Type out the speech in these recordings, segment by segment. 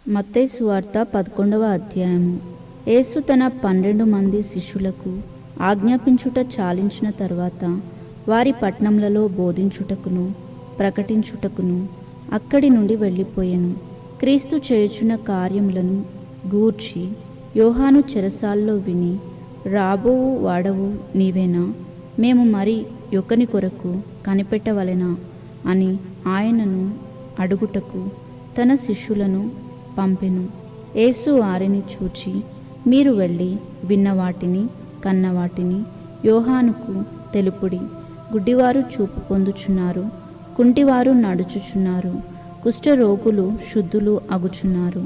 మత్తయి సువార్త 11వ అధ్యాయము. యేసు తన 12 మంది శిష్యులకు ఆజ్ఞాపించుట చాలించిన తర్వాత వారి పట్టణములలో బోధించుటకును ప్రకటించుటకును అక్కడి నుండి వెళ్ళిపోయెను. క్రీస్తు చేయుచున్న కార్యములను గూర్చి యోహాను చెరసాల్లో విని, రాబోవు వాడవు నీవేనా? మేము మరి యొక్కని కొరకు కనిపెట్టవలెనా అని ఆయనను అడుగుటకు తన శిష్యులను పంపెను. యేసు వారిని చూచి, మీరు వెళ్ళి విన్న వాటిని కన్న వాటిని యోహానుకు తెలుపుడి. గుడ్డివారు చూపు పొందుచున్నారు, కుంటివారు నడుచుచున్నారు, కుష్ఠరోగులు శుద్ధులు అగుచున్నారు,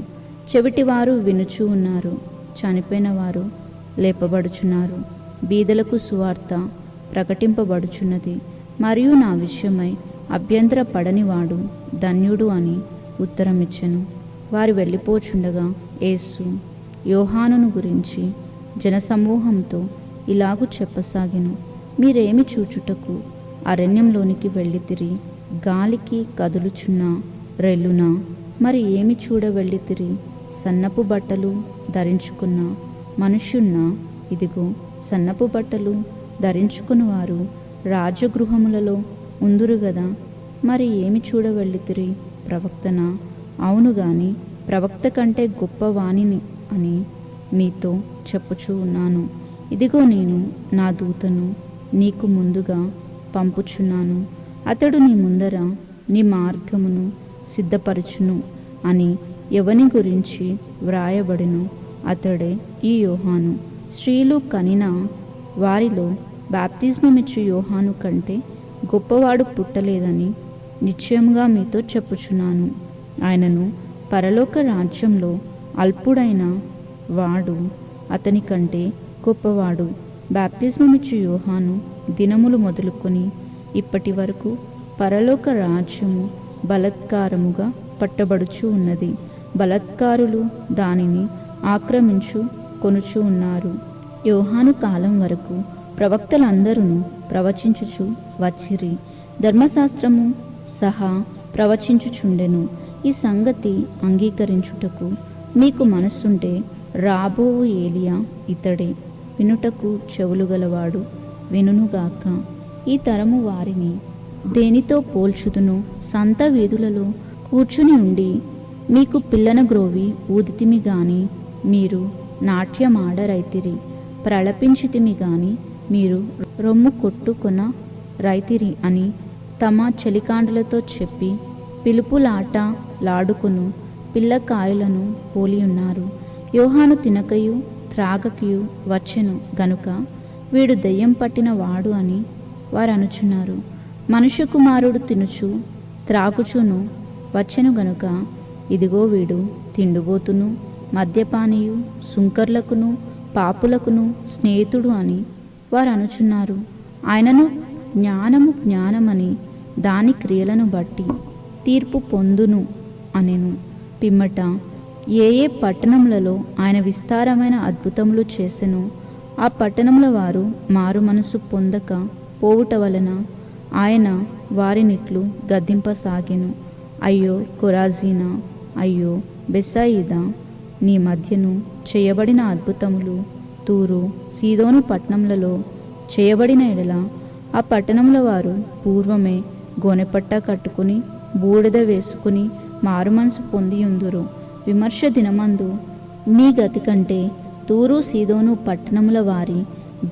చెవిటివారు వినుచు ఉన్నారు, చనిపోయిన వారు లేపబడుచున్నారు, బీదలకు సువార్త ప్రకటింపబడుచున్నది, మరియు నా విషయమై అభ్యంతర పడనివాడు ధన్యుడు అని ఉత్తరమిచ్చెను. వారు వెళ్ళిపోచుండగా యేసు యోహానును గురించి జనసమూహంతో ఇలాగు చెప్పసాగెను. మీరేమి చూచుటకు అరణ్యంలోనికి వెళ్ళితిరి? గాలికి కదులుచున్న రెల్లునా? మరి ఏమి చూడ వెళ్ళితిరి? సన్నపు బట్టలు ధరించుకున్న మనుష్యున్నా? ఇదిగో, సన్నపు బట్టలు ధరించుకున్నవారు రాజగృహములలో ఉందురు గదా. మరి ఏమి చూడ వెళ్ళితిరి? ప్రవక్తనా? అవును గాని ప్రవక్త కంటే గొప్పవానిని అని మీతో చెప్పుచూ ఉన్నాను. ఇదిగో, నేను నా దూతను నీకు ముందుగా పంపుచున్నాను. అతడు నీ ముందర నీ మార్గమును సిద్ధపరచును అని ఎవని గురించి వ్రాయబడిను అతడే ఈ యోహాను. స్త్రీలు కనిన వారిలో బాప్తిస్మమిచ్చు యోహాను కంటే గొప్పవాడు పుట్టలేదని నిశ్చయముగా మీతో చెప్పుచున్నాను. ఆయనను పరలోక రాజ్యంలో అల్పుడైన వాడు అతని కంటే గొప్పవాడు. బాప్తిస్మమిచ్చు యోహాను దినములు మొదలుకొని ఇప్పటి వరకు పరలోక రాజ్యము బలత్కారముగా పట్టబడుచు ఉన్నది. బలత్కారులు దానిని ఆక్రమించు కొనుచు ఉన్నారు. యోహాను కాలం వరకు ప్రవక్తలందరూ ప్రవచించుచు వచ్చిరి, ధర్మశాస్త్రము సహా ప్రవచించుచుండెను. ఈ సంగతి అంగీకరించుటకు మీకు మనస్సుంటే రాబోవు ఏలియా ఇతడే. వినుటకు చెవులు గలవాడు వినుగాక. ఈ తరము వారిని దేనితో పోల్చుదును? సంత వీధులలో కూర్చుని ఉండి మీకు పిల్లన గ్రోవి ఊదితిమి గాని మీరు నాట్యమాడరైతిరి, ప్రళపించితిమి గాని మీరు రొమ్ము కొట్టుకొన రైతిరి అని తమ చెలికాండ్లతో చెప్పి పిలుపులాట లాడుకును పిల్లకాయలను పోలియున్నారు. యోహాను తినకయు త్రాగకయు వచ్చెను గనుక వీడు దెయ్యం పట్టిన వాడు అని వారు అనుచున్నారు. మనుష్య కుమారుడు తినుచు త్రాగుచును వచ్చెను గనుక ఇదిగో, వీడు తిండుబోతును మద్యపానీయు సుంకర్లకును పాపులకును స్నేహితుడు అని వారు అనుచున్నారు. ఆయనను జ్ఞానమని దాని క్రియలను బట్టి తీర్పు పొందును అనెను. పిమ్మట ఏ పట్టణములలో ఆయన విస్తారమైన అద్భుతములు చేసెనో ఆ పట్టణముల వారు మారు మనసు పొందక పోవుట వలన ఆయన వారినిట్లు గద్దింపసాగెను. అయ్యో కొరాజీనా, అయ్యో బెత్సాయిదా, నీ మధ్యను చేయబడిన అద్భుతములు తూరు సీదోను పట్టణములలో చేయబడిన ఎడల ఆ పట్టణముల వారు పూర్వమే గోనెపట్ట కట్టుకుని బూడిద వేసుకుని మారుమనసు పొందియుందురు. విమర్శ దినమందు మీ గతి కంటే తూరు సీదోను పట్టణముల వారి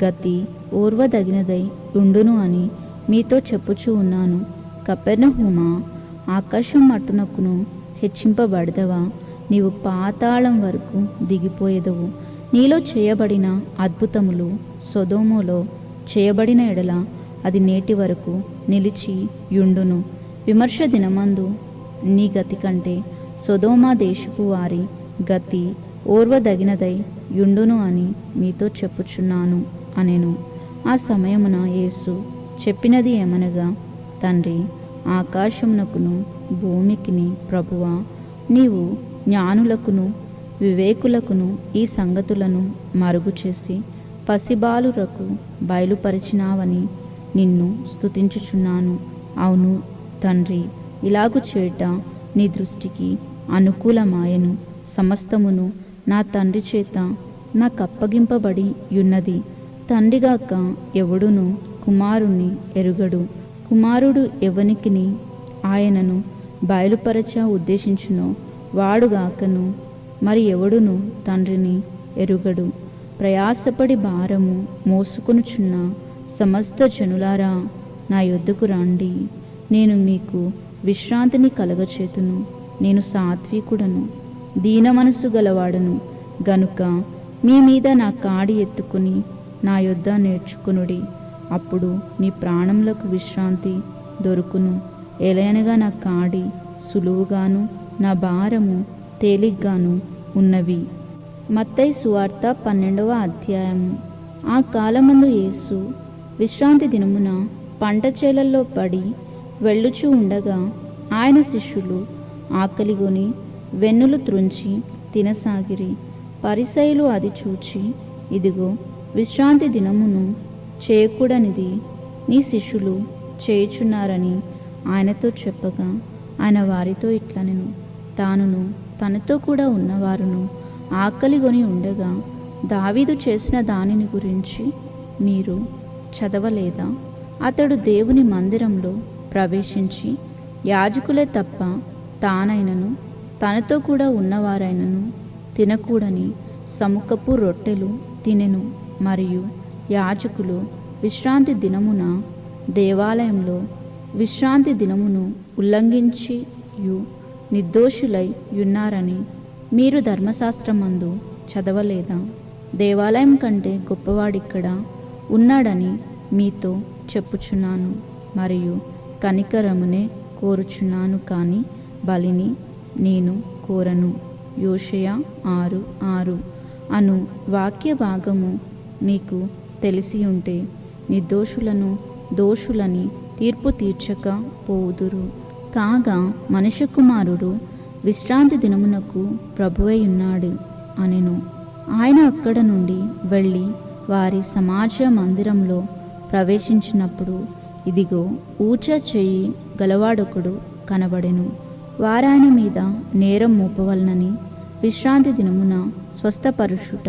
గతి ఓర్వదగినదై ఉండును అని మీతో చెప్పుచూ ఉన్నాను. కపెర్నహూమా, ఆకాశం మట్టునకును హెచ్చింపబడదవా? నీవు పాతాళం వరకు దిగిపోయేదవు. నీలో చేయబడిన అద్భుతములు సొదొమలో చేయబడిన ఎడల అది నేటి వరకు నిలిచి యుండును. విమర్శ దినమందు నీ గతి కంటే సొదొమ దేశపు వారి గతి ఓర్వదగినదై యుండును అని మీతో చెప్పుచున్నాను అనెను. ఆ సమయమున యేసు చెప్పినది ఏమనగా, తండ్రి, ఆకాశమునకును భూమికిని ప్రభువా, నీవు జ్ఞానులకును వివేకులకును ఈ సంగతులను మరుగు చేసి పసిబాలురకు బయలుపరిచినావని నిన్ను స్తుతించుచున్నాను. అవును తండ్రి, ఇలాగు చేయుట నీ దృష్టికి అనుకూలమాయెను. సమస్తమును నా తండ్రి చేత నాకప్పగింపబడి యున్నది. తండ్రిగాక ఎవడును కుమారుణ్ణి ఎరుగడు, కుమారుడు ఎవనికిని ఆయనను బయలుపరచ ఉద్దేశించునో వాడుగాకను మరి ఎవడును తండ్రిని ఎరుగడు. ప్రయాసపడి భారము మోసుకొనుచున్న సమస్త జనులారా నా యొద్దకు రండి, నేను మీకు విశ్రాంతిని కలగచేతును. నేను సాత్వికుడను, దీన మనస్సు గలవాడను గనుక మీ మీద నా కాడి ఎత్తుకుని నా యొద్ద నేర్చుకునుడి, అప్పుడు మీ ప్రాణములకు విశ్రాంతి దొరుకును. ఎలయనగా నా కాడి సులువుగాను నా భారము తేలిగ్గాను ఉన్నవి. మత్తయి సువార్త 12వ అధ్యాయము. ఆ కాలమందు యేసు విశ్రాంతి దినమున పంట చేలల్లో పడి వెళ్ళుచూ ఉండగా ఆయన శిష్యులు ఆకలిగొని వెన్నులు త్రుంచి తినసాగిరి. పరిసయ్యులు అది చూచి, ఇదిగో విశ్రాంతి దినమును చేయకూడనిది నీ శిష్యులు చేయుచున్నారని ఆయనతో చెప్పగా, ఆయన వారితో ఇట్లనెను, తానును తనతో కూడా ఉన్నవారును ఆకలిగొని ఉండగా దావీదు చేసిన దానిని గురించి మీరు చదవలేదా? అతడు దేవుని మందిరంలో ప్రవేశించి యాజకులే తప్ప తానైనను తనతో కూడా ఉన్నవారైనను తినకూడని సముఖపు రొట్టెలు తినెను. మరియు యాజకులు విశ్రాంతి దినమున దేవాలయంలో విశ్రాంతి దినమును ఉల్లంఘించియు నిర్దోషులై ఉన్నారని మీరు ధర్మశాస్త్రమందు చదవలేదా? దేవాలయం కంటే గొప్పవాడిక్కడ ఉన్నాడని మీతో చెప్పుచున్నాను. మరియు కనికరమునే కోరుచున్నాను, కానీ బలిని నేను కోరను. యోషయా 6:6 అను వాక్య భాగము మీకు తెలిసి ఉంటే నిర్దోషులను దోషులని తీర్పు తీర్చక పోవుదురు. కాగా మనుష్య కుమారుడు విశ్రాంతి దినమునకు ప్రభువై ఉన్నాడు అనెను. ఆయన అక్కడ నుండి వెళ్ళి వారి సమాజ మందిరంలో ప్రవేశించినప్పుడు ఇదిగో ఊచ చేయి గలవాడొకడు కనబడెను. వారాయన మీద నేరం మోపవలనని విశ్రాంతి దినమున స్వస్థపరుషుట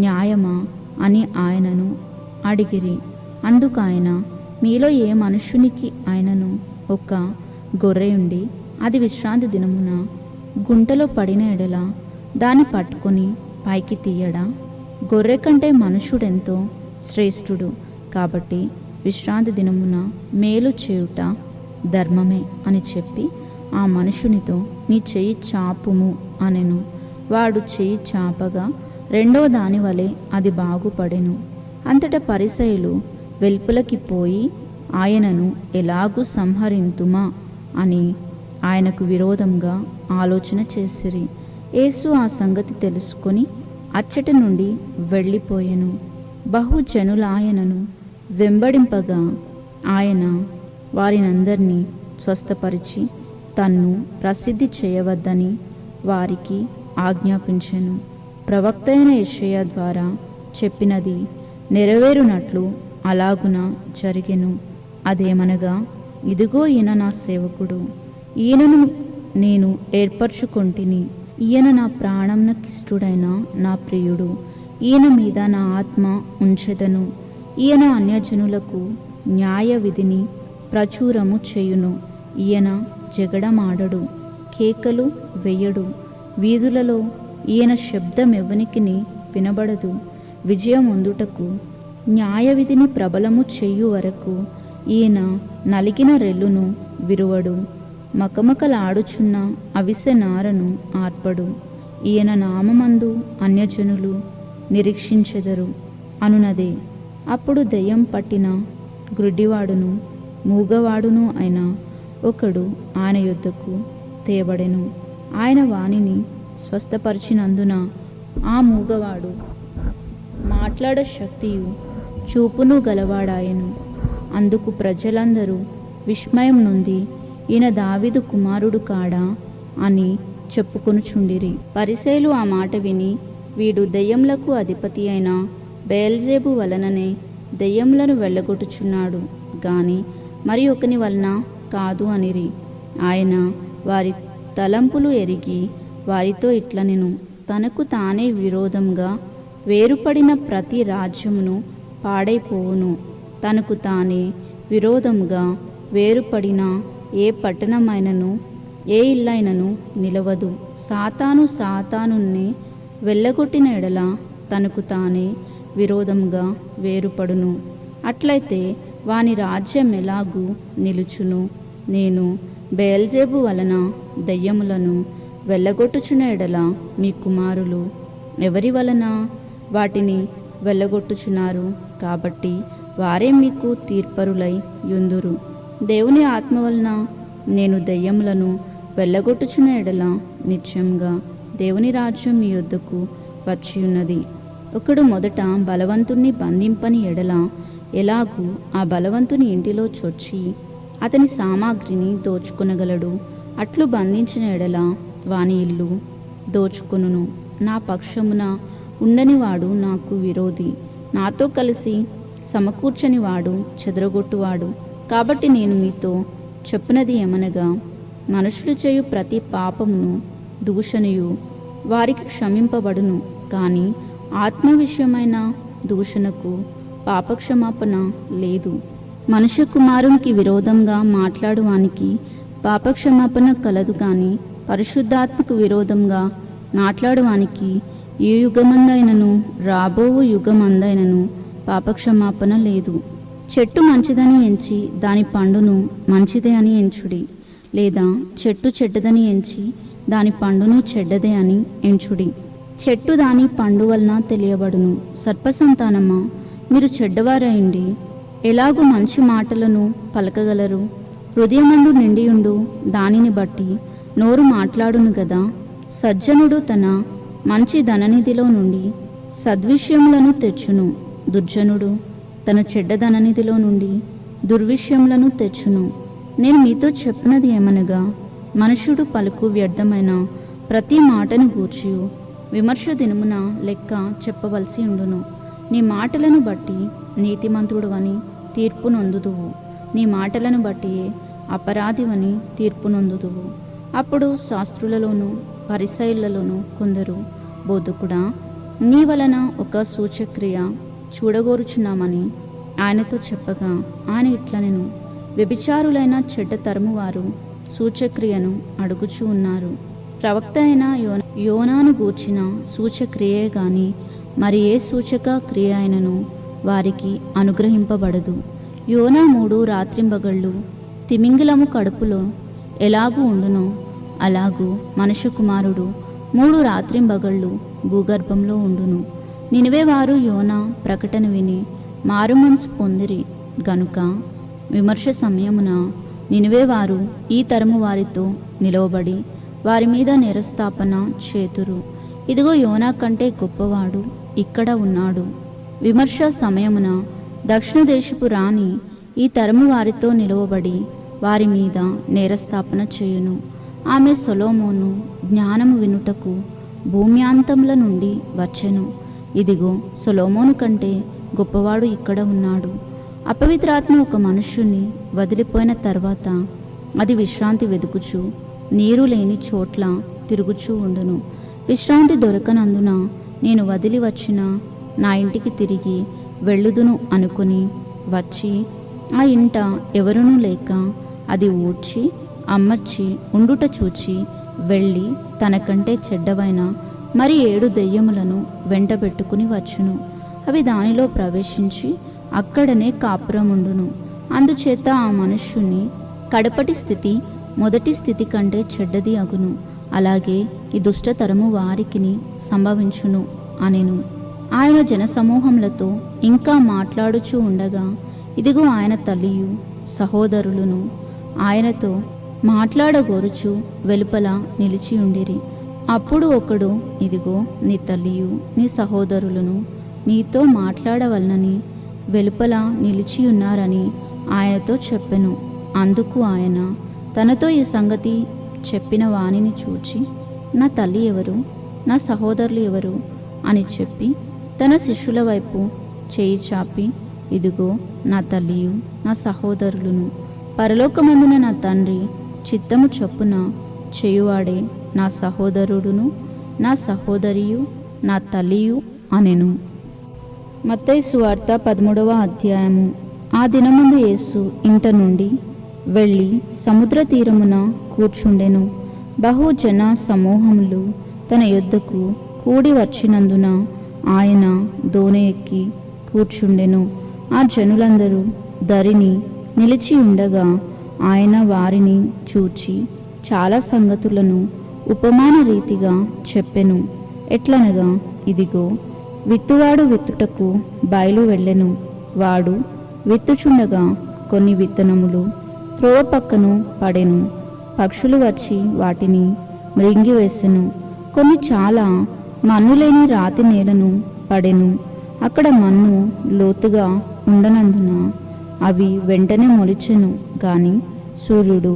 న్యాయమా అని ఆయనను అడిగిరి. అందుకు ఆయన, మీలో ఏ మనుష్యునికి ఆయనను ఒక గొర్రెయుండి అది విశ్రాంతి దినమున గుంటలో పడిన ఎడల దాన్ని పట్టుకొని పైకి తీయడా? గొర్రె కంటే మనుషుడెంతో శ్రేష్ఠుడు. కాబట్టి విశ్రాంతి దినమున మేలు చేయుట ధర్మమే అని చెప్పి ఆ మనుషునితో, నీ చెయ్యి చాపుము అనెను. వాడు చెయ్యి చాపగా రెండో దాని వలె అది బాగుపడెను. అంతటా పరిసయ్యులు వెల్పులకి పోయి ఆయనను ఎలాగూ సంహరింతుమా అని ఆయనకు విరోధంగా ఆలోచన చేసిరి. యేసు ఆ సంగతి తెలుసుకొని అచ్చటి నుండి వెళ్ళిపోయెను. బహుజనులు ఆయనను వెంబడింపగా ఆయన వారినందరినీ స్వస్థపరిచి తన్ను ప్రసిద్ధి చేయవద్దని వారికి ఆజ్ఞాపించెను. ప్రవక్త అయిన యెషయా ద్వారా చెప్పినది నెరవేరునట్లు అలాగున జరిగెను. అదేమనగా, ఇదిగో ఈయన నా సేవకుడు, ఈయనను నేను ఏర్పరచుకొంటిని, ఈయన నా ప్రాణంనకిష్టుడైన నా ప్రియుడు, ఈయన మీద నా ఆత్మ ఉంచెదను. ఈయన అన్యజనులకు న్యాయ విధిని ప్రచురము చేయును. ఈయన జగడమాడడు, కేకలు వెయ్యడు. వీధులలో ఈయన శబ్దం ఎవ్వనికిని వినబడదు. విజయం పొందుటకు న్యాయ విధిని ప్రబలము చేయు వరకు ఈయన నలిగిన రెల్లును విరువడు. మకమకలాడుచున్న అవిసె నారను ఆర్పడు. ఈయన నామమందు అన్యజనులు నిరీక్షించెదరు అనునదే. అప్పుడు దెయ్యం పట్టిన గ్రుడ్డివాడును మూగవాడును అయిన ఒకడు ఆయన యొద్దకు తేబడెను. ఆయన వానిని స్వస్థపరిచినందున ఆ మూగవాడు మాట్లాడ శక్తియు చూపును గలవాడాయెను. అందుకు ప్రజలందరూ విస్మయం నొంది, ఈయన దావీదు కుమారుడు కాడా అని చెప్పుకొనుచుండిరి. పరిసయ్యులు ఆ మాట విని, వీడు దెయ్యములకు అధిపతి అయిన బెయల్జెబు వలననే దెయ్యములను వెళ్ళగొట్టుచున్నాడు గాని మరి ఒకని వలన కాదు అనిరి. ఆయన వారి తలంపులు ఎరిగి వారితో ఇట్లనెను, తనకు తానే విరోధంగా వేరుపడిన ప్రతి రాజ్యమును పాడైపోవును. తనకు తానే విరోధంగా వేరుపడిన ఏ పట్టణమైనను ఏ ఇల్లైనను నిలవదు. సాతానుని వెళ్ళగొట్టిన ఎడల తనకు తానే విరోధంగా వేరుపడును. అట్లయితే వాని రాజ్యం ఎలాగూ నిలుచును? నేను బెయల్జెబు వలన దెయ్యములను వెళ్ళగొట్టుచున్న ఎడల మీ కుమారులు ఎవరి వలన వాటిని వెళ్ళగొట్టుచున్నారు? కాబట్టి వారే మీకు తీర్పరులై యుందురు. దేవుని ఆత్మ వలన నేను దెయ్యములను వెళ్ళగొట్టుచున్న ఎడల నిత్యంగా దేవుని రాజ్యం మీ యొద్దకు వచ్చి ఉన్నది. ఒకడు మొదట బలవంతుణ్ణి బంధింపని ఎడల ఎలాగూ ఆ బలవంతుని ఇంటిలో చొచ్చి అతని సామాగ్రిని దోచుకొనగలడు. అట్లు బంధించిన ఎడల వాని ఇల్లు దోచుకొనును. నా పక్షమున ఉండనివాడు నాకు విరోధి, నాతో కలిసి సమకూర్చని వాడు చెదరగొట్టువాడు. కాబట్టి నేను మీతో చెప్పునది ఏమనగా, మనుషులు చేయు ప్రతి పాపమును దూషణయు వారికి క్షమింపబడును, కానీ ఆత్మ విషయమైన దూషణకు పాపక్షమాపణ లేదు. మనుష్య కుమారునికి విరోధంగా మాట్లాడువానికి పాపక్షమాపణ కలదు, కానీ పరిశుద్ధాత్మకు విరోధంగా మాట్లాడువానికి ఏ యుగమందైనను రాబోవు యుగమందైనను పాపక్షమాపణ లేదు. చెట్టు మంచిదని ఎంచి దాని పండును మంచిదే అని ఎంచుడి, లేదా చెట్టు చెడ్డదని ఎంచి దాని పండును చెడ్డదే అని ఎంచుడి. చెట్టు దాని పండు వలన తెలియబడును. సర్పసంతానమా, మీరు చెడ్డవారైండి ఎలాగూ మంచి మాటలను పలకగలరు? హృదయమందు నిండియుండు దానిని బట్టి నోరు మాట్లాడును గదా. సజ్జనుడు తన మంచి ధననిధిలో నుండి సద్విషయములను తెచ్చును, దుర్జనుడు తన చెడ్డ ధననిధిలో నుండి దుర్విషయములను తెచ్చును. నేను మీతో చెప్పినది ఏమనగా, మనుషుడు పలుకు వ్యర్థమైన ప్రతి మాటను గూర్చి విమర్శ దినమున లెక్క చెప్పవలసి ఉండును. నీ మాటలను బట్టి నీతిమంతుడు అని తీర్పు నొందుదువు, నీ మాటలను బట్టి అపరాధివని తీర్పు నొందుదువు. అప్పుడు శాస్త్రులలోను పరిసయ్యులలోను కొందరు, బోధకుడా, నీ వలన ఒక సూచక్రియ చూడగోరుచున్నామని ఆయనతో చెప్పగా, ఆయన ఇట్లనెను, వ్యభిచారులైన చెడ్డ తరము వారు సూచక్రియను అడుగుచూ ఉన్నారు. ప్రవక్త అయిన యోనాను గూర్చిన సూచక్రియే గాని మరి ఏ సూచక క్రియ అయినను వారికి అనుగ్రహింపబడదు. యోనా 3 రాత్రింబగళ్ళు తిమింగిలము కడుపులో ఎలాగూ ఉండునో అలాగూ మనుష్య కుమారుడు 3 రాత్రింబగళ్ళు భూగర్భంలో ఉండును. నినివే వారు యోనా ప్రకటన విని మారుమనసు పొందిరి గనుక విమర్శ సమయమున నినివే వారు ఈ తరము వారితో నిలవబడి వారి మీద నేరస్థాపన చేతురు. ఇదిగో, యోనా కంటే గొప్పవాడు ఇక్కడ ఉన్నాడు. విమర్శ సమయమున దక్షిణ దేశపు రాణి ఈ తరము వారితో నిలవబడి వారి మీద నేరస్థాపన చేయును. ఆమె సొలొమోను జ్ఞానము వినుటకు భూమ్యాంతముల నుండి వచ్చెను. ఇదిగో, సొలొమోను కంటే గొప్పవాడు ఇక్కడ ఉన్నాడు. అపవిత్రాత్మ ఒక మనుష్యుని వదిలిపోయిన తర్వాత అది విశ్రాంతి వెదుకుచు నీరు లేని చోట్ల తిరుగుచూ ఉండును. విశ్రాంతి దొరకనందున నేను వదిలి వచ్చిన నా ఇంటికి తిరిగి వెళ్ళుదును అనుకుని వచ్చి ఆ ఇంట ఎవరునూ లేక అది ఊడ్చి అమర్చి ఉండుట చూచి వెళ్ళి తనకంటే చెడ్డవైన మరి 7 దెయ్యములను వెంట పెట్టుకుని వచ్చును. అవి దానిలో ప్రవేశించి అక్కడనే కాపురముండును. అందుచేత ఆ మనుష్యుని కడపటి స్థితి మొదటి స్థితి కంటే చెడ్డది అగును. అలాగే ఈ దుష్టతరము వారికిని సంభవించును అనెను. ఆయన జనసమూహములతో ఇంకా మాట్లాడుచూ ఉండగా, ఇదిగో, ఆయన తల్లియు సహోదరులను ఆయనతో మాట్లాడగోరుచు వెలుపల నిలిచియుండిరి. అప్పుడు ఒకడు, ఇదిగో, నీ తల్లియు నీ సహోదరులను నీతో మాట్లాడవలనని వెలుపల నిలిచియున్నారని ఆయనతో చెప్పెను. అందుకు ఆయన తనతో ఈ సంగతి చెప్పిన వానిని చూచి, నా తల్లి ఎవరు, నా సహోదరులు ఎవరు అని చెప్పి తన శిష్యుల వైపు చేయి చాపి, ఇదిగో నా తల్లియు నా సహోదరులను, పరలోకమందున నా తండ్రి చిత్తము చొప్పున చేయువాడే నా సహోదరుడును, నా సహోదరియు, నా తల్లియు అనెను. మత్తయి సువార్త 13వ అధ్యాయము. ఆ దినమందు యేసు ఇంట నుండి వెళ్ళి సముద్ర తీరమున కూర్చుండెను. బహుజన సమూహములు తన యొద్దకు కూడి వచ్చినందున ఆయన దోణి ఎక్కి కూర్చుండెను. ఆ జనులందరూ దరిని నిలిచి ఉండగా ఆయన వారిని చూచి చాలా సంగతులను ఉపమాన రీతిగా చెప్పెను. ఎట్లనగా, ఇదిగో, విత్తువాడు విత్తుటకు బయలు వెళ్ళెను. వాడు విత్తుచుండగా కొన్ని విత్తనములు త్రోవ పక్కను పడెను. పక్షులు వచ్చి వాటిని మృంగివేసెను. కొన్ని చాలా మన్నులేని రాతి నేలను పడెను. అక్కడ మన్ను లోతుగా ఉండనందున అవి వెంటనే మొలిచెను. గాని సూర్యుడు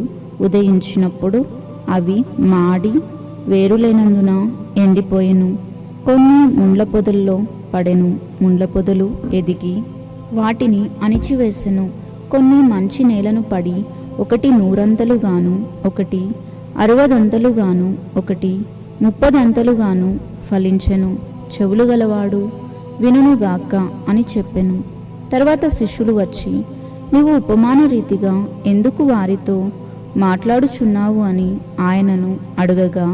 ఉదయించినప్పుడు అవి మాడి వేరులేనందున ఎండిపోయెను. కొన్ని ముండ్ల పొదల్లో పడెను. ముండ్ల పొదలు ఎదిగి వాటిని అణిచివేసెను. కొన్ని మంచి నేలను పడి ఒకటి 100 ఒకటి 60 ఒకటి 30 ఫలించెను. చెవులు గలవాడు వినుగాక అని చెప్పెను. తర్వాత శిష్యులు వచ్చి, నీవు ఉపమాన రీతిగా ఎందుకు వారితో మాట్లాడుచున్నావు అని ఆయనను అడగగా,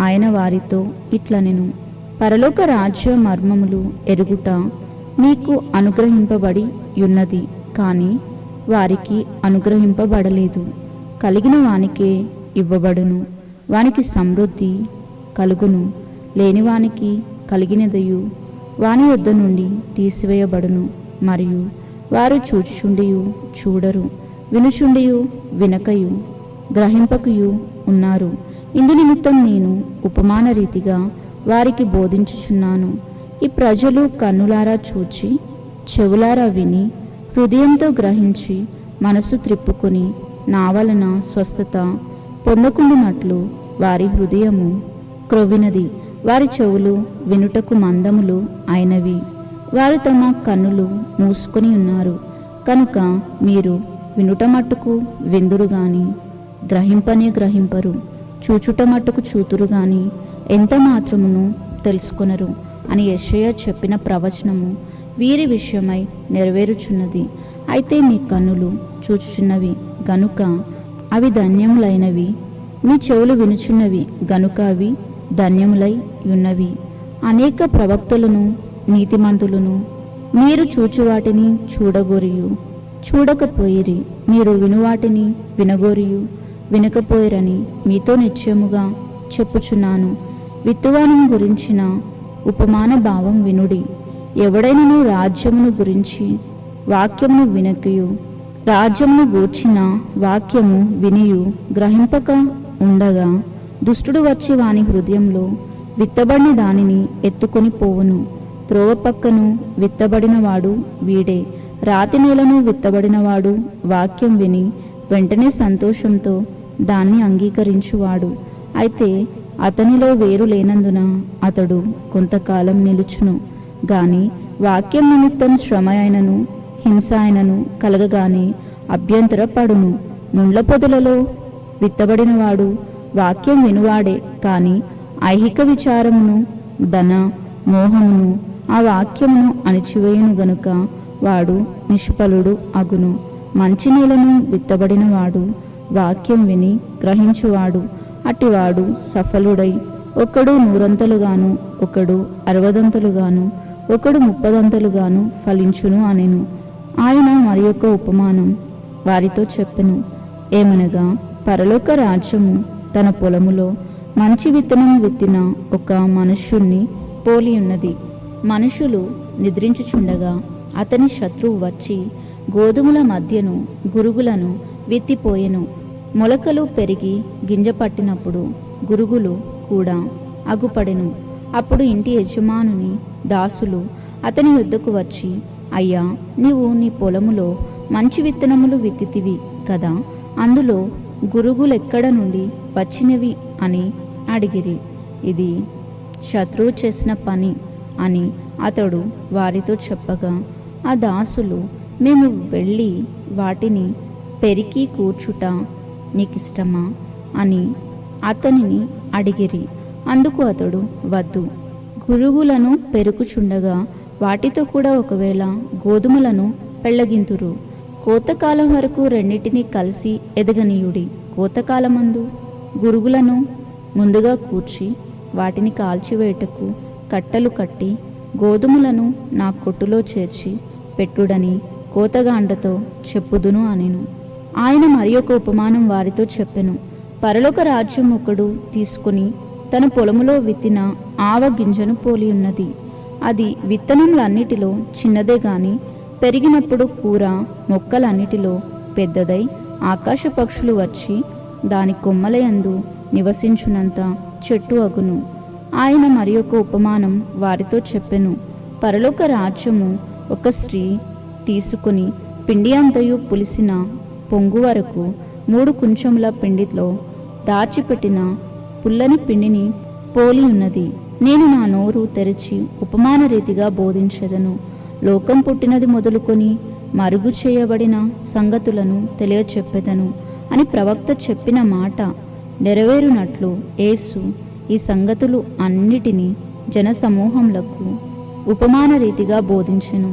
ఆయన వారితో ఇట్లనెను, పరలోక రాజ్య మర్మములు ఎరుగుట మీకు అనుగ్రహింపబడి యున్నది, కానీ వారికి అనుగ్రహింపబడలేదు. కలిగిన వానికే ఇవ్వబడును, వానికి సమృద్ధి కలుగును. లేనివానికి కలిగినదయు వాని యొద్ద నుండి తీసివేయబడును. మరియు వారు చూచుచుండియు చూడరు, వినుచుండియు వినకయు గ్రహింపకయు ఉన్నారు. ఇందు నిమిత్తం నేను ఉపమాన రీతిగా వారికి బోధించుచున్నాను. ఈ ప్రజలు కన్నులారా చూచి, చెవులారా విని, హృదయంతో గ్రహించి, మనసు త్రిప్పుకొని నా వలన స్వస్థత పొందకుండునట్లు వారి హృదయము క్రొవ్వినది, వారి చెవులు వినుటకు మందములు అయినవి, వారు తమ కన్నులు మూసుకొని ఉన్నారు. కనుక మీరు వినుట మట్టుకు విందురు గాని గ్రహింపనే గ్రహింపరు, చూచుట మట్టుకు చూతురు గాని ఎంత మాత్రమును తెలుసుకొనరు అని యెషయా చెప్పిన ప్రవచనము వీరి విషయమై నెరవేరుచున్నది. అయితే మీ కన్నులు చూచుచున్నవి గనుక అవి ధన్యములైనవి, మీ చెవులు వినుచున్నవి గనుక అవి ధన్యములై ఉన్నవి. అనేక ప్రవక్తలను నీతిమంతులను మీరు చూచువాటిని చూడగోరియు చూడకపోయిరి, మీరు వినువాటిని వినగోరియు వినకపోయిరని మీతో నిశ్చయముగా చెప్పుచున్నాను. విత్తువాని గురించిన ఉపమాన భావం వినుడి. ఎవడైనను రాజ్యమును గురించి వాక్యమును వినకయు, రాజ్యమును గూర్చిన వాక్యము వినియు గ్రహింపక ఉండగా, దుష్టుడు వచ్చి వాని హృదయంలో విత్తబడిన దానిని ఎత్తుకొని పోవును. త్రోవ పక్కను విత్తబడినవాడు వీడే. రాతి నేలను విత్తబడినవాడు వాక్యం విని వెంటనే సంతోషంతో దాన్ని అంగీకరించువాడు. అయితే అతనిలో వేరు లేనందున అతడు కొంతకాలం నిలుచును. గాని వాక్యం నిమిత్తం శ్రమ అయినను హింస అయినను కలగగానే అభ్యంతరపడును. ముండ్ల పొదలలో విత్తబడినవాడు వాక్యం వినువాడే, కాని ఐహిక విచారమును ధన మోహమును ఆ వాక్యమును అణిచివేయును గనుక వాడు నిష్ఫలుడు అగును. మంచి నేలను విత్తబడినవాడు వాక్యం విని గ్రహించువాడు. అటివాడు సఫలుడై ఒకడు 100 ఒకడు 60 ఒకడు 30 ఫలించును అనెను. ఆయన మరి యొక్క ఉపమానం వారితో చెప్పెను. ఏమనగా, పరలోక రాజ్యము తన పొలములో మంచి విత్తనం విత్తిన ఒక మనుష్యుణ్ణి పోలి ఉన్నది. మనుషులు నిద్రించుచుండగా అతని శత్రువు వచ్చి గోధుమల మధ్యను గురుగులను విత్తిపోయెను. మొలకలు పెరిగి గింజ పట్టినప్పుడు గురుగులు కూడా అగుపడెను. అప్పుడు ఇంటి యజమానుని దాసులు అతని వద్దకు వచ్చి, అయ్యా, నీవు నీ పొలములో మంచి విత్తనములు విత్తితివి కదా, అందులో గురుగులెక్కడ నుండి వచ్చినవి అని అడిగిరి. ఇది శత్రువు చేసిన పని అని అతడు వారితో చెప్పగా, ఆ దాసులు, మేము వెళ్ళి వాటిని పెరికి కూర్చుట నీకిష్టమా అని అతనిని అడిగిరి. అందుకు అతడు, వద్దు. గురుగులను పెరుకుచుండగా వాటితో కూడా ఒకవేళ గోధుమలను పెళ్ళగింతురు. కోతకాలం వరకు రెండిటినీ కలిసి ఎదగనీయుడి. కోతకాలమందు గురుగులను ముందుగా కూర్చి వాటిని కాల్చివేయటకు కట్టెలు కట్టి గోధుమలను నా కొట్టులో చేర్చి పెట్టుడని కోతగాండ్రతో చెప్పుదును అనెను. ఆయన మరి ఒక ఉపమానం వారితో చెప్పెను. పరలోక రాజ్యం ఒకడు తీసుకుని తన పొలములో విత్తిన ఆవ గింజను పోలి ఉన్నది. అది విత్తనములన్నిటిలో చిన్నదే గాని పెరిగినప్పుడు కూర మొక్కలన్నిటిలో పెద్దదై ఆకాశ పక్షులు వచ్చి దాని కొమ్మలయందు నివసించునంత చెట్టు అగును. ఆయన మరి ఒక ఉపమానం వారితో చెప్పెను. పరలోక రాజ్యము ఒక స్త్రీ తీసుకుని పిండి అంతయు పులిసిన పొంగు వరకు 3 కుంచముల పిండిలో దాచిపెట్టిన పుల్లని పిండిని పోలి ఉన్నది. నేను నా నోరు తెరిచి ఉపమాన రీతిగా బోధించెదను. లోకం పుట్టినది మొదలుకొని మరుగు చేయబడిన సంగతులను తెలియచెప్పెదను అని ప్రవక్త చెప్పిన మాట నెరవేరునట్లు యేసు ఈ సంగతులు అన్నిటినీ జనసమూహములకు ఉపమాన రీతిగా బోధించెను.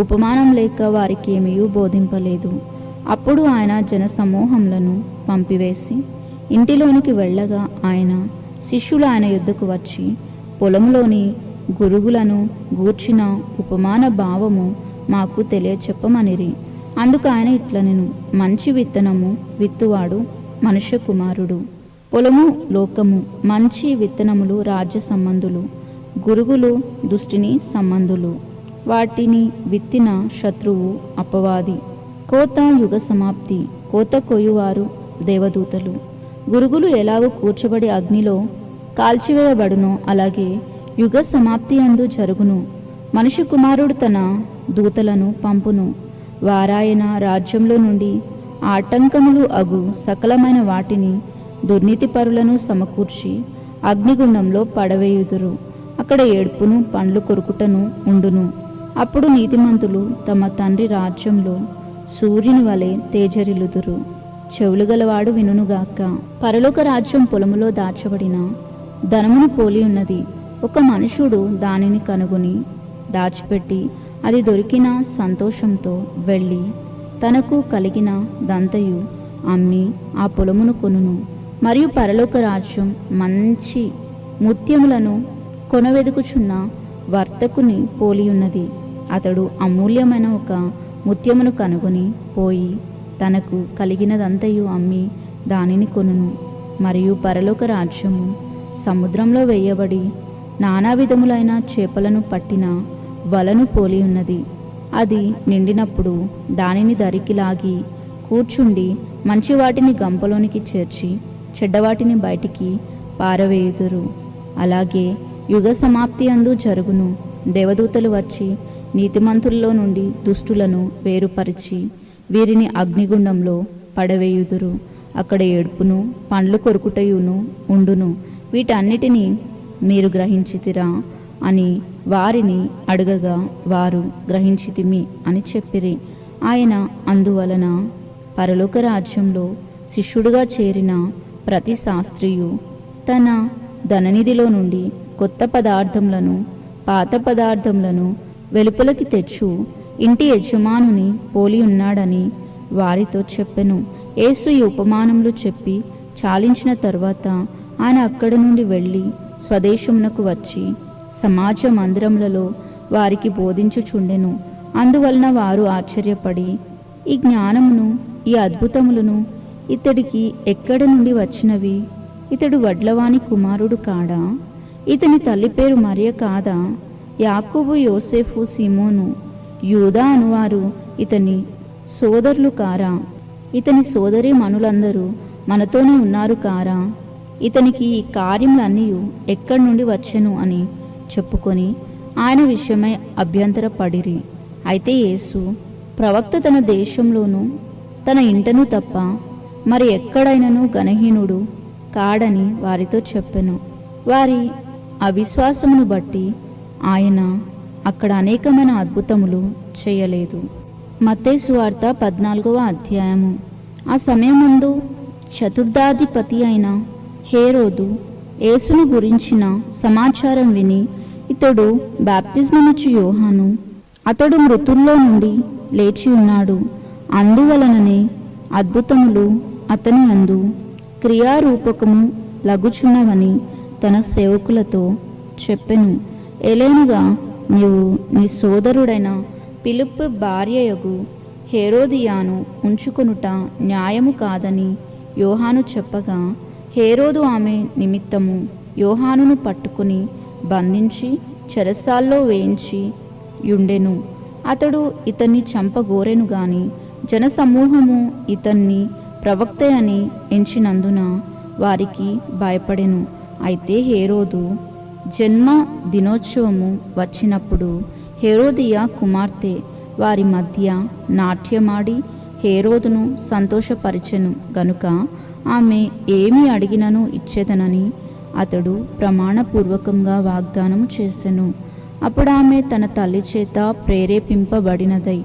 ఉపమానం లేక వారికి ఏమీ బోధింపలేదు. అప్పుడు ఆయన జనసమూహములను పంపివేసి ఇంటిలోనికి వెళ్ళగా ఆయన శిష్యులు ఆయన యొద్దకు వచ్చి పొలంలోని గురుగులను గూర్చిన ఉపమాన భావము మాకు తెలియచెప్పమనిరి. అందుకు ఆయన ఇట్లనెను, మంచి విత్తనము విత్తువాడు మనుష్య కుమారుడు. పొలము లోకము, మంచి విత్తనములు రాజ్య సంబంధులు, గురుగులు దుష్టిని సంబంధులు. వాటిని విత్తిన శత్రువు అపవాది. కోత యుగ సమాప్తి. కోత కొయ్యువారు దేవదూతలు. గురుగులు ఎలాగో కూర్చబడి అగ్నిలో కాల్చివేయబడునో అలాగే యుగ సమాప్తి అందు జరుగును. మనిషి కుమారుడు తన దూతలను పంపును. వారాయన రాజ్యంలో నుండి ఆటంకములు అగు సకలమైన వాటిని దుర్నీతి పరులను సమకూర్చి అగ్నిగుండంలో పడవేయుదురు. అక్కడ ఏడ్పును పండ్లు కొరుకుటను ఉండును. అప్పుడు నీతిమంతులు తమ తండ్రి రాజ్యంలో సూర్యుని వలె తేజరిల్లుదురు. చెవులు గలవాడు వినుగాక. పరలోక రాజ్యం పొలములో దాచబడిన ధనమును పోలి ఉన్నది. ఒక మనుషుడు దానిని కనుగొని దాచిపెట్టి అది దొరికిన సంతోషంతో వెళ్ళి తనకు కలిగిన దంతయు అమ్మి ఆ పొలమును కొనును. మరియు పరలోక రాజ్యం మంచి ముత్యములను కొనవెదుకుచున్న వర్తకుని పోలి ఉన్నది. అతడు అమూల్యమైన ఒక ముత్యమును కనుగొని పోయి తనకు కలిగినదంతయు అమ్మి దానిని కొనును. మరియు పరలోక రాజ్యము సముద్రంలో వేయబడి నానా విధములైన చేపలను పట్టిన వలను పోలి ఉన్నది. అది నిండినప్పుడు దానిని దరికి లాగి కూర్చుండి మంచి వాటిని గంపలోనికి చేర్చి చెడ్డవాటిని బయటికి పారవేయుదురు. అలాగే యుగ సమాప్తి అందు జరుగును. దేవదూతలు వచ్చి నీతిమంతుల్లో నుండి దుష్టులను వేరుపరిచి వీరిని అగ్నిగుండంలో పడవేయుదురు. అక్కడ ఏడ్పును పండ్లు కొరుకుటయును ఉండును. వీటన్నిటినీ మీరు గ్రహించితిరా అని వారిని అడగగా వారు గ్రహించితిమి అని చెప్పిరి. ఆయన అందువలన పరలోక రాజ్యంలో శిష్యుడుగా చేరిన ప్రతి శాస్త్రియు తన ధననిధిలో నుండి కొత్త పదార్థములను పాత పదార్థములను వెలుపలకి తెచ్చు ఇంటి యజమానుని పోలి ఉన్నాడని వారితో చెప్పెను. యేసు ఈ ఉపమానములు చెప్పి చాలించిన తర్వాత ఆయన అక్కడి నుండి వెళ్ళి స్వదేశమునకు వచ్చి సమాజ మందిరములలో వారికి బోధించుచుండెను. అందువలన వారు ఆశ్చర్యపడి ఈ జ్ఞానమును ఈ అద్భుతములను ఇతడికి ఎక్కడి నుండి వచ్చినవి? ఇతడు వడ్లవాని కుమారుడు కాడా? ఇతని తల్లి పేరు మరియ కాదా? యాకోబు, యోసేఫు, సీమోను, యూదా అనువారు ఇతని సోదరులు కారా? ఇతని సోదరి మనులందరూ మనతోనే ఉన్నారు కారా? ఇతనికి ఈ కార్యములన్నీ ఎక్కడి నుండి వచ్చెను అని చెప్పుకొని ఆయన విషయమై అభ్యంతరపడిరి. అయితే యేసు ప్రవక్త తన దేశంలోనూ తన ఇంటను తప్ప మరి ఎక్కడైనను గణహీనుడు కాడని వారితో చెప్పెను. వారి అవిశ్వాసమును బట్టి ఆయన అక్కడ అనేకమైన అద్భుతములు చేయలేదు. మత్తయి సువార్త 14వ అధ్యాయము. ఆ సమయమందు చతుర్థాధిపతి అయిన హేరోదు యేసును గురించిన సమాచారం విని, ఇతడు బాప్తిస్మమిచ్చు యోహాను, అతడు మృతుల్లో నుండి లేచి ఉన్నాడు, అందువలననే అద్భుతములు అతని అందు క్రియారూపకము లగుచున్నవని తన సేవకులతో చెప్పెను. ఎలేనుగా నీవు నీ సోదరుడైన ఫిలిప్పు భార్యయగు హేరోదియాను ఉంచుకొనుట న్యాయము కాదని యోహాను చెప్పగా, హేరోదు ఆమె నిమిత్తము యోహానును పట్టుకుని బంధించి చెరసాల్లో వేయించి యుండెను. అతడు ఇతన్ని చంపగోరెను గాని జనసమూహము ఇతన్ని ప్రవక్త అని ఎంచినందున వారికి భయపడెను. అయితే హేరోదు జన్మ దినోత్సవము వచ్చినప్పుడు హేరోదియా కుమార్తె వారి మధ్య నాట్యమాడి హేరోదును సంతోషపరిచెను గనుక ఆమె ఏమి అడిగినను ఇచ్చేదనని అతడు ప్రమాణపూర్వకంగా వాగ్దానము చేసెను. అప్పుడు ఆమె తన తల్లి చేత ప్రేరేపింపబడినదై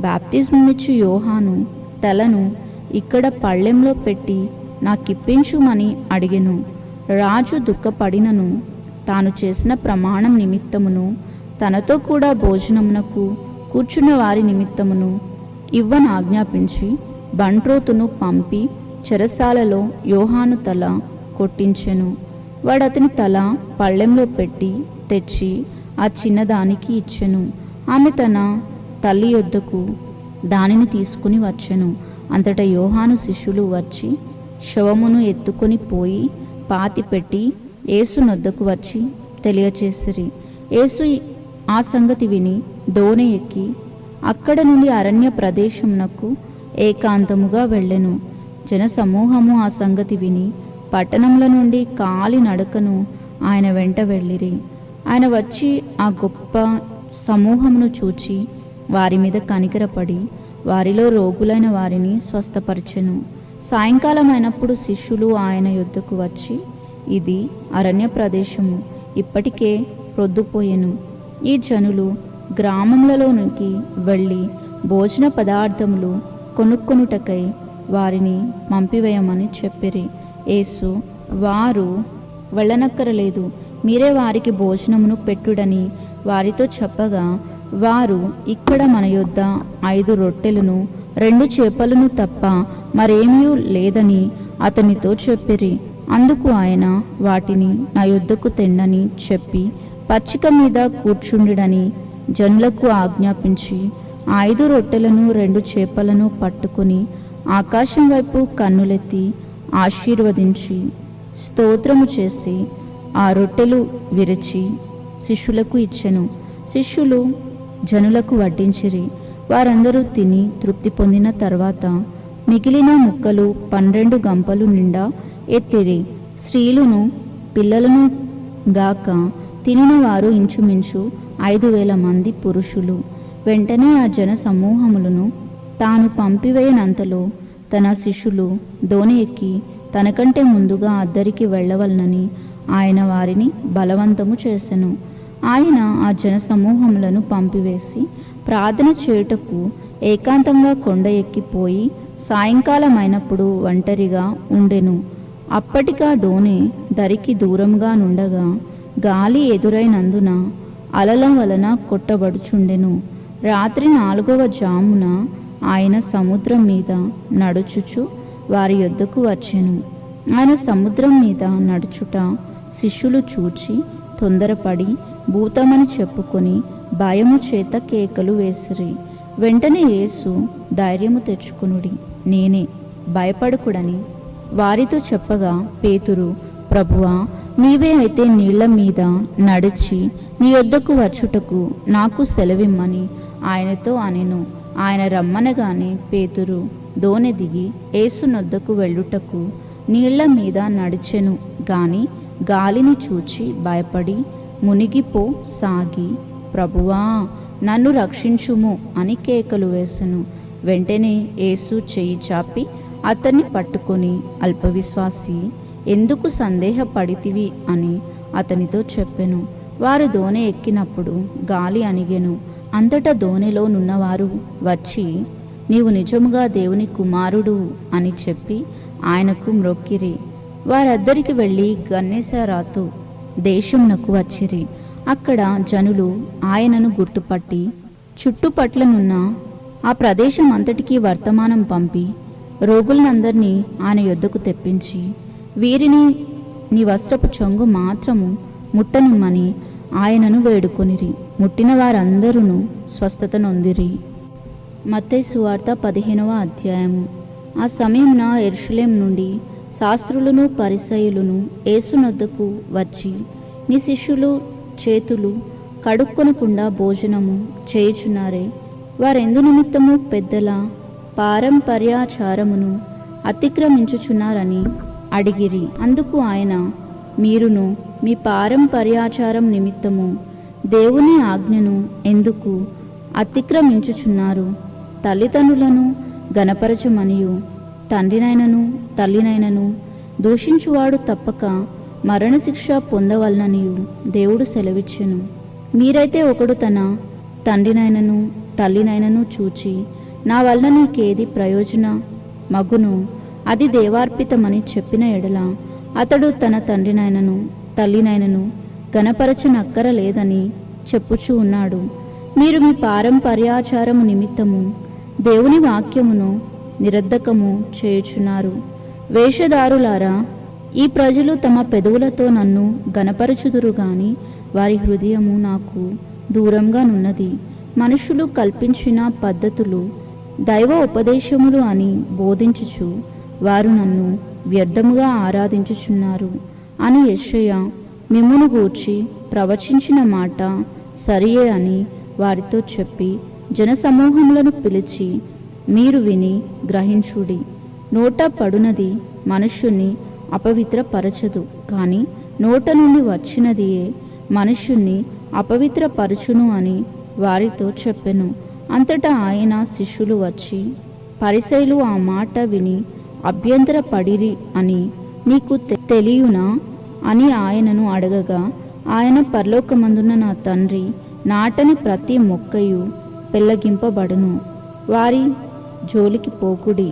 బాప్తిస్మమిచ్చు యోహాను తలను ఇక్కడ పళ్ళెంలో పెట్టి నాకిప్పించుమని అడిగెను. రాజు దుఃఖపడినను తాను చేసిన ప్రమాణం నిమిత్తమును తనతో కూడా భోజనమునకు కూర్చున్న వారి నిమిత్తమును ఇవ్వనాజ్ఞాపించి బంట్రోతును పంపి చెరసాలలో యోహాను తల కొట్టించెను. వాడతని తల పళ్ళెంలో పెట్టి తెచ్చి ఆ చిన్నదానికి ఇచ్చెను. ఆమె తన తల్లి యొద్దకు దానిని తీసుకుని వచ్చెను. అంతటా యోహాను శిష్యులు వచ్చి శవమును ఎత్తుకొని పోయి పాతిపెట్టి యేసు నొద్దకు వచ్చి తెలియచేసిరి. యేసు ఆ సంగతి విని దోణి ఎక్కి అక్కడ నుండి అరణ్య ప్రదేశమునకు ఏకాంతముగా వెళ్ళెను. జనసమూహము ఆ సంగతి విని పట్టణముల నుండి కాలి నడకను ఆయన వెంట వెళ్ళిరి. ఆయన వచ్చి ఆ గొప్ప సమూహమును చూచి వారి మీద కనికరపడి వారిలో రోగులైన వారిని స్వస్థపరిచెను. సాయంకాలం అయినప్పుడు శిష్యులు ఆయన యొద్దకు వచ్చి, ఇది అరణ్య ప్రదేశము, ఇప్పటికే ప్రొద్దుపోయెను. ఈ జనులు గ్రామములలోనికి వెళ్ళి భోజన పదార్థములు కొనుక్కొనుటకై వారిని పంపివేయమని చెప్పిరి. యేసు, వారు వెళ్ళనక్కరలేదు, మీరే వారికి భోజనమును పెట్టుడని వారితో చెప్పగా, వారు ఇక్కడ మన యొద్ద 5 రొట్టెలను 2 చేపలను తప్ప మరేమీ లేదని అతనితో చెప్పిరి. అందుకు ఆయన వాటిని నా యొద్దకు తెండని చెప్పి పచ్చిక మీద కూర్చుండుడని జనులకు ఆజ్ఞాపించి 5 రొట్టెలను 2 చేపలను పట్టుకుని ఆకాశం వైపు కన్నులెత్తి ఆశీర్వదించి స్తోత్రము చేసి ఆ రొట్టెలు విరిచి శిష్యులకు ఇచ్చెను. శిష్యులు జనులకు వడ్డించిరి. వారందరూ తిని తృప్తి పొందిన తర్వాత మిగిలిన ముక్కలు 12 గంపలు నిండా ఎత్తిరి. స్త్రీలను పిల్లలను గాక తినిన వారు ఇంచుమించు 5,000 మంది పురుషులు. వెంటనే ఆ జన సమూహములను తాను పంపివేయనంతలో తన శిష్యులు దోణి ఎక్కి తనకంటే ముందుగా అద్దరికి వెళ్ళవలనని ఆయన వారిని బలవంతము చేసెను. ఆయన ఆ జన సమూహములను పంపివేసి ప్రార్థన చేయుటకు ఏకాంతంగా కొండ ఎక్కిపోయి సాయంకాలం అయినప్పుడు ఒంటరిగా ఉండెను. అప్పటికా దోణి దరికి దూరంగా నుండగా గాలి ఎదురైనందున అలల వలన కొట్టబడుచుండెను. రాత్రి 4వ జామున ఆయన సముద్రం మీద నడుచుచు వారి యొద్దకు వచ్చెను. ఆయన సముద్రం మీద నడుచుట శిష్యులు చూచి తొందరపడి భూతమని చెప్పుకొని భయము చేత కేకలు వేసిరి. వెంటనే యేసు, ధైర్యము తెచ్చుకునుడి, నేనే, భయపడకుడని వారితో చెప్పగా, పేతురు, ప్రభువా, నీవే అయితే నీళ్ల మీద నడిచి నీ యొద్దకు వచ్చుటకు నాకు సెలవిమ్మని ఆయనతో అనెను. ఆయన రమ్మనగానే పేతురు దోణి దిగి యేసు నొద్దకు వెళ్ళుటకు నీళ్ల మీద నడిచెను గాని గాలిని చూచి భయపడి మునిగిపో సాగి, ప్రభువా, నన్ను రక్షించుము అని కేకలు వేసెను. వెంటనే యేసు చెయ్యి చాపి అతన్ని పట్టుకొని, అల్పవిశ్వాసి, ఎందుకు సందేహపడితివి అని అతనితో చెప్పెను. వారు దోణి ఎక్కినప్పుడు గాలి అణిగెను. అంతటా దోణిలో నున్నవారు వచ్చి, నీవు నిజముగా దేవుని కుమారుడు అని చెప్పి ఆయనకు మ్రొక్కిరి. వారద్దరికి వెళ్ళి గన్నేసరాతు దేశమునకు వచ్చిరి. అక్కడ జనులు ఆయనను గుర్తుపట్టి చుట్టుపట్లనున్న ఆ ప్రదేశం అంతటికీ వర్తమానం పంపి రోగులనందరినీ ఆయన యొద్దకు తెప్పించి, వీరిని నీ వస్త్రపు చెంగు మాత్రము ముట్టనిమ్మని ఆయనను వేడుకొనిరి. ముట్టిన వారందరూ స్వస్థత నొందిరి. మత్తయి సువార్త 15వ అధ్యాయము. ఆ సమయమున యెరూషలేము నుండి శాస్త్రులను పరిసయ్యులను యేసునొద్దకు వచ్చి, నీ శిష్యులు చేతులు కడుక్కొనకుండా భోజనము చేయుచున్నారే, వారెందు నిమిత్తము పెద్దల పారంపర్యాచారమును అతిక్రమించుచున్నారని అడిగిరి. అందుకు ఆయన, మీరును మీ పారంపర్యాచారం నిమిత్తము దేవుని ఆజ్ఞను ఎందుకు అతిక్రమించుచున్నారు? తల్లిదండ్రులను గణపరచమనియు తండ్రినైనను తల్లినైనను దూషించువాడు తప్పక మరణశిక్ష పొందవలననియు దేవుడు సెలవిచ్చెను. మీరైతే ఒకడు తన తండ్రినైనను తల్లినైనను చూచి, నా వలన నీకేది ప్రయోజన మగును అది దేవార్పితమని చెప్పిన ఎడల అతడు తన తండ్రినైనను తల్లినైనను గణపరచనక్కరలేదని చెప్పుచూ ఉన్నాడు. మీరు మీ పారంపర్యాచారము నిమిత్తము దేవుని వాక్యమును నిరర్ధకము చేయుచున్నారు. వేషధారులారా, ఈ ప్రజలు తమ పెదవులతో నన్ను గణపరచుదురు గాని వారి హృదయము నాకు దూరంగా నున్నది. మనుషులు కల్పించిన పద్ధతులు దైవ ఉపదేశములు అని బోధించుచు వారు నన్ను వ్యర్థముగా ఆరాధించుచున్నారు అని యెషయా మిమ్మును గూర్చి ప్రవచించిన మాట సరియే అని వారితో చెప్పి జనసమూహములను పిలిచి, మీరు విని గ్రహించుడి. నోట పడునది మనుష్యుని అపవిత్రపరచదు, కానీ నోట నుండి వచ్చినదియే మనుష్యుణ్ణి అపవిత్రపరచును అని వారితో చెప్పెను. అంతటా ఆయన శిష్యులు వచ్చి, పరిసయ్యులు ఆ మాట విని అభ్యంతరపడిరి అని నీకు తెలియునా అని ఆయనను అడగగా, ఆయన, పరలోకమందున్న నా తండ్రి నాటని ప్రతి మొక్కయు పెళ్ళగింపబడును. వారి జోలికి పోకుడి.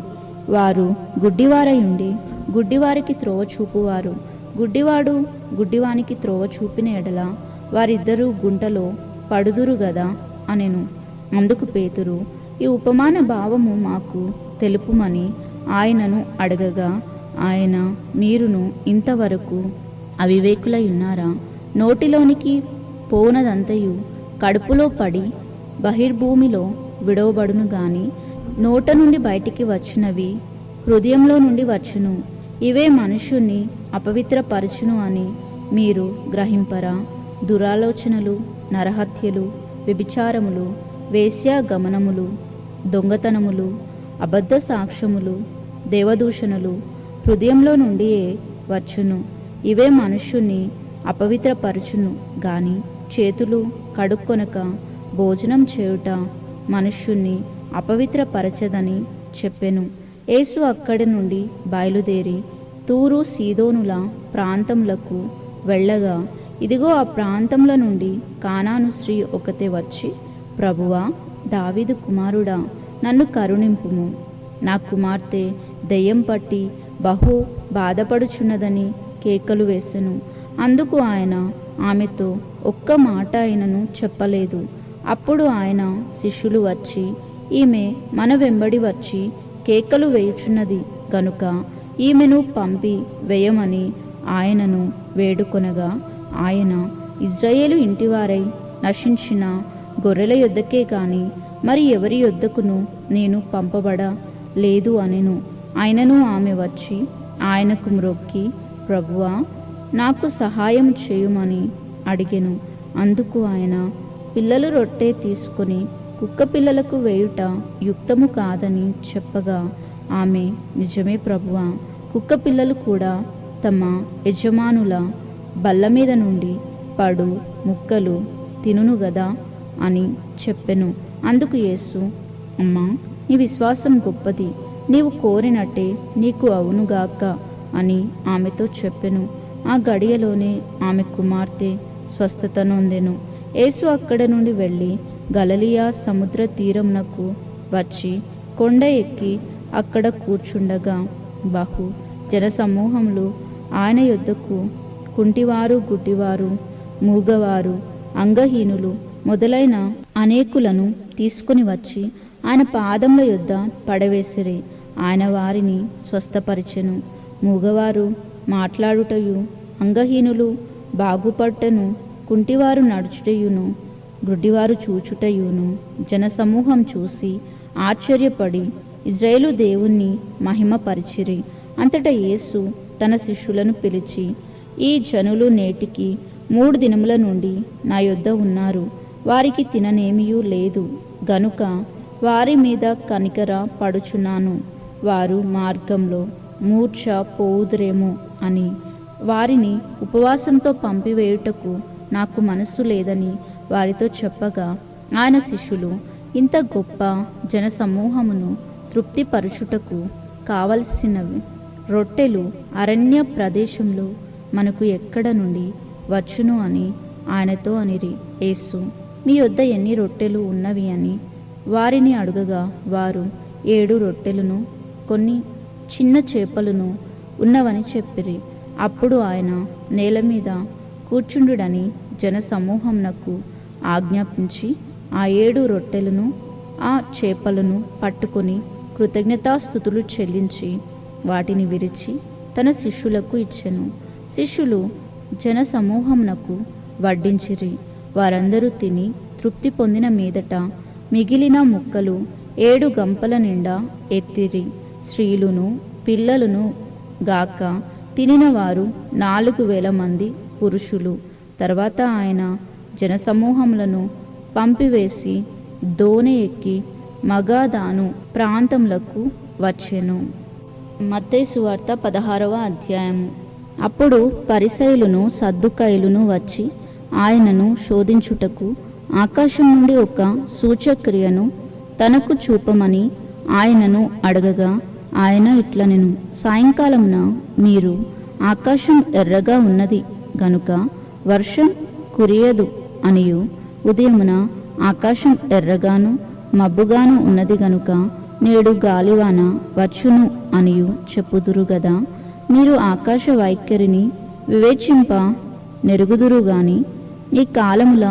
వారు గుడ్డివారయుండి గుడ్డివారికి త్రోవ చూపువారు. గుడ్డివాడు గుడ్డివానికి త్రోవ చూపిన ఎడల వారిద్దరూ గుంటలో పడుదురు గదా అనెను. అందుకు పేతురు, ఈ ఉపమాన భావము మాకు తెలుపుమని ఆయనను అడగగా, ఆయన, మీరును ఇంతవరకు అవివేకులై ఉన్నారా? నోటిలోనికి పోనదంతయు కడుపులో పడి బహిర్భూమిలో విడవబడును గాని నోట నుండి బయటికి వచ్చినవి హృదయంలో నుండి వచ్చును. ఇవే మనుష్యుణ్ణి అపవిత్రపరచును అని మీరు గ్రహింపరా? దురాలోచనలు, నరహత్యలు, వ్యభిచారములు, వేశ్యాగమనములు, దొంగతనములు, అబద్ధ సాక్ష్యములు, దేవదూషణలు హృదయంలో నుండియే వచ్చును. ఇవే మనుష్యుణ్ణి అపవిత్రపరచును గాని చేతులు కడుక్కొనక భోజనం చేయుట మనుష్యుణ్ణి అపవిత్రపరచదని చెప్పెను. యేసు అక్కడి నుండి బయలుదేరి తూరు సీదోనుల ప్రాంతములకు వెళ్ళగా, ఇదిగో ఆ ప్రాంతముల నుండి కానాను స్త్రీ ఒకతే వచ్చి, ప్రభువా, దావీదు కుమారుడా, నన్ను కరుణింపుము. నా కుమార్తె దెయ్యం పట్టి బహు బాధపడుచున్నదని కేకలు వేసెను. అందుకు ఆయన ఆమెతో ఒక్క మాట ఆయనను చెప్పలేదు. అప్పుడు ఆయన శిష్యులు వచ్చి, ఈమె మన వెంబడి వచ్చి కేకలు వేయుచున్నది గనుక ఈమెను పంపి వేయమని ఆయనను వేడుకొనగా, ఆయన, ఇజ్రాయేలు ఇంటివారై నశించిన గొర్రెల యొద్దకే కాని మరి ఎవరి యొద్దకును నేను పంపబడ లేదు అనెను. ఆయనను ఆమె వచ్చి ఆయనకు మ్రొక్కి, ప్రభువా, నాకు సహాయం చేయుమని అడిగెను. అందుకు ఆయన, పిల్లలు రొట్టె తీసుకొని కుక్క పిల్లలకు వేయుట యుక్తము కాదని చెప్పగా, ఆమె, నిజమే ప్రభువా, కుక్క పిల్లలు కూడా తమ యజమానుల బల్ల మీద నుండి పడు ముక్కలు తినును గదా అని చెప్పెను. అందుకు యేసు, అమ్మా, నీ విశ్వాసం గొప్పది, నీవు కోరినట్టే నీకు అవునుగాక అని ఆమెతో చెప్పెను. ఆ గడియలోనే ఆమె కుమార్తె స్వస్థత నొందెను. యేసు అక్కడ నుండి వెళ్ళి గలిలయ సముద్ర తీరమునకు వచ్చి కొండ ఎక్కి అక్కడ కూర్చుండగా బహు జనసమూహములు ఆయన యొద్దకు కుంటివారు, గుడ్డివారు, మూగవారు, అంగహీనులు మొదలైన అనేకులను తీసుకుని వచ్చి ఆయన పాదముల యొద్ద పడవేసిరి. ఆయన వారిని స్వస్థపరిచెను. మూగవారు మాట్లాడుటయు, అంగహీనులు బాగుపట్టను, కుంటివారు నడుచుటయును, గుడ్డివారు చూచుటయును జనసమూహం చూసి ఆశ్చర్యపడి ఇజ్రాయేలు దేవుణ్ణి మహిమపరిచిరి. అంతటా యేసు తన శిష్యులను పిలిచి, ఈ జనులు నేటికి 3 దినముల నుండి నా యొద్ద ఉన్నారు. వారికి తిననేమియూ లేదు గనుక వారి మీద కనికర పడుచున్నాను. వారు మార్గంలో మూర్ఛ పోవుదురేమో అని వారిని ఉపవాసంతో పంపివేయుటకు నాకు మనస్సు లేదని వారితో చెప్పగా, ఆయన శిష్యులు ఇంత గొప్ప జనసమూహమును తృప్తిపరచుటకు కావలసినవి రొట్టెలు అరణ్య ప్రదేశంలో మనకు ఎక్కడ నుండి వచ్చును అని ఆయనతో అనిరి. యేసు, మీ యొద్ద ఎన్ని రొట్టెలు ఉన్నవి అని వారిని అడుగగా, వారు 7 రొట్టెలను కొన్ని చిన్న చేపలను ఉన్నవని చెప్పిరి. అప్పుడు ఆయన నేల మీద కూర్చుండుడని జనసమూహంనకు ఆజ్ఞాపించి ఆ 7 రొట్టెలను ఆ చేపలను పట్టుకొని కృతజ్ఞతాస్తుతులు చెల్లించి వాటిని విరిచి తన శిష్యులకు ఇచ్చెను. శిష్యులు జనసమూహంనకు వడ్డించిరి. వారందరూ తిని తృప్తి పొందిన మీదట మిగిలిన ముక్కలు 7 గంపల నిండా ఎత్తిరి. స్త్రీలును పిల్లలను గాక తినిన వారు 4,000 మంది పురుషులు. తర్వాత ఆయన జనసమూహములను పంపివేసి దోణి ఎక్కి మగాదాను ప్రాంతములకు వచ్చెను. మత్తయి సువార్త 16వ అధ్యాయము. అప్పుడు పరిసయ్యులను సద్దుకాయులను వచ్చి ఆయనను శోధించుటకు ఆకాశం నుండి ఒక సూచక్రియను తనకు చూపమని ఆయనను అడగగా, ఆయన ఇట్లనెను, సాయంకాలమున మీరు ఆకాశం ఎర్రగా ఉన్నది గనుక వర్షం కురియదు అనియు, ఉదయమున ఆకాశం ఎర్రగాను మబ్బుగాను ఉన్నది గనుక నేడు గాలివాన వచ్చును అనియు చెప్పుదురు గదా. మీరు ఆకాశ వైఖరిని వివేచింప నెరుగుదురు గాని ఈ కాలముల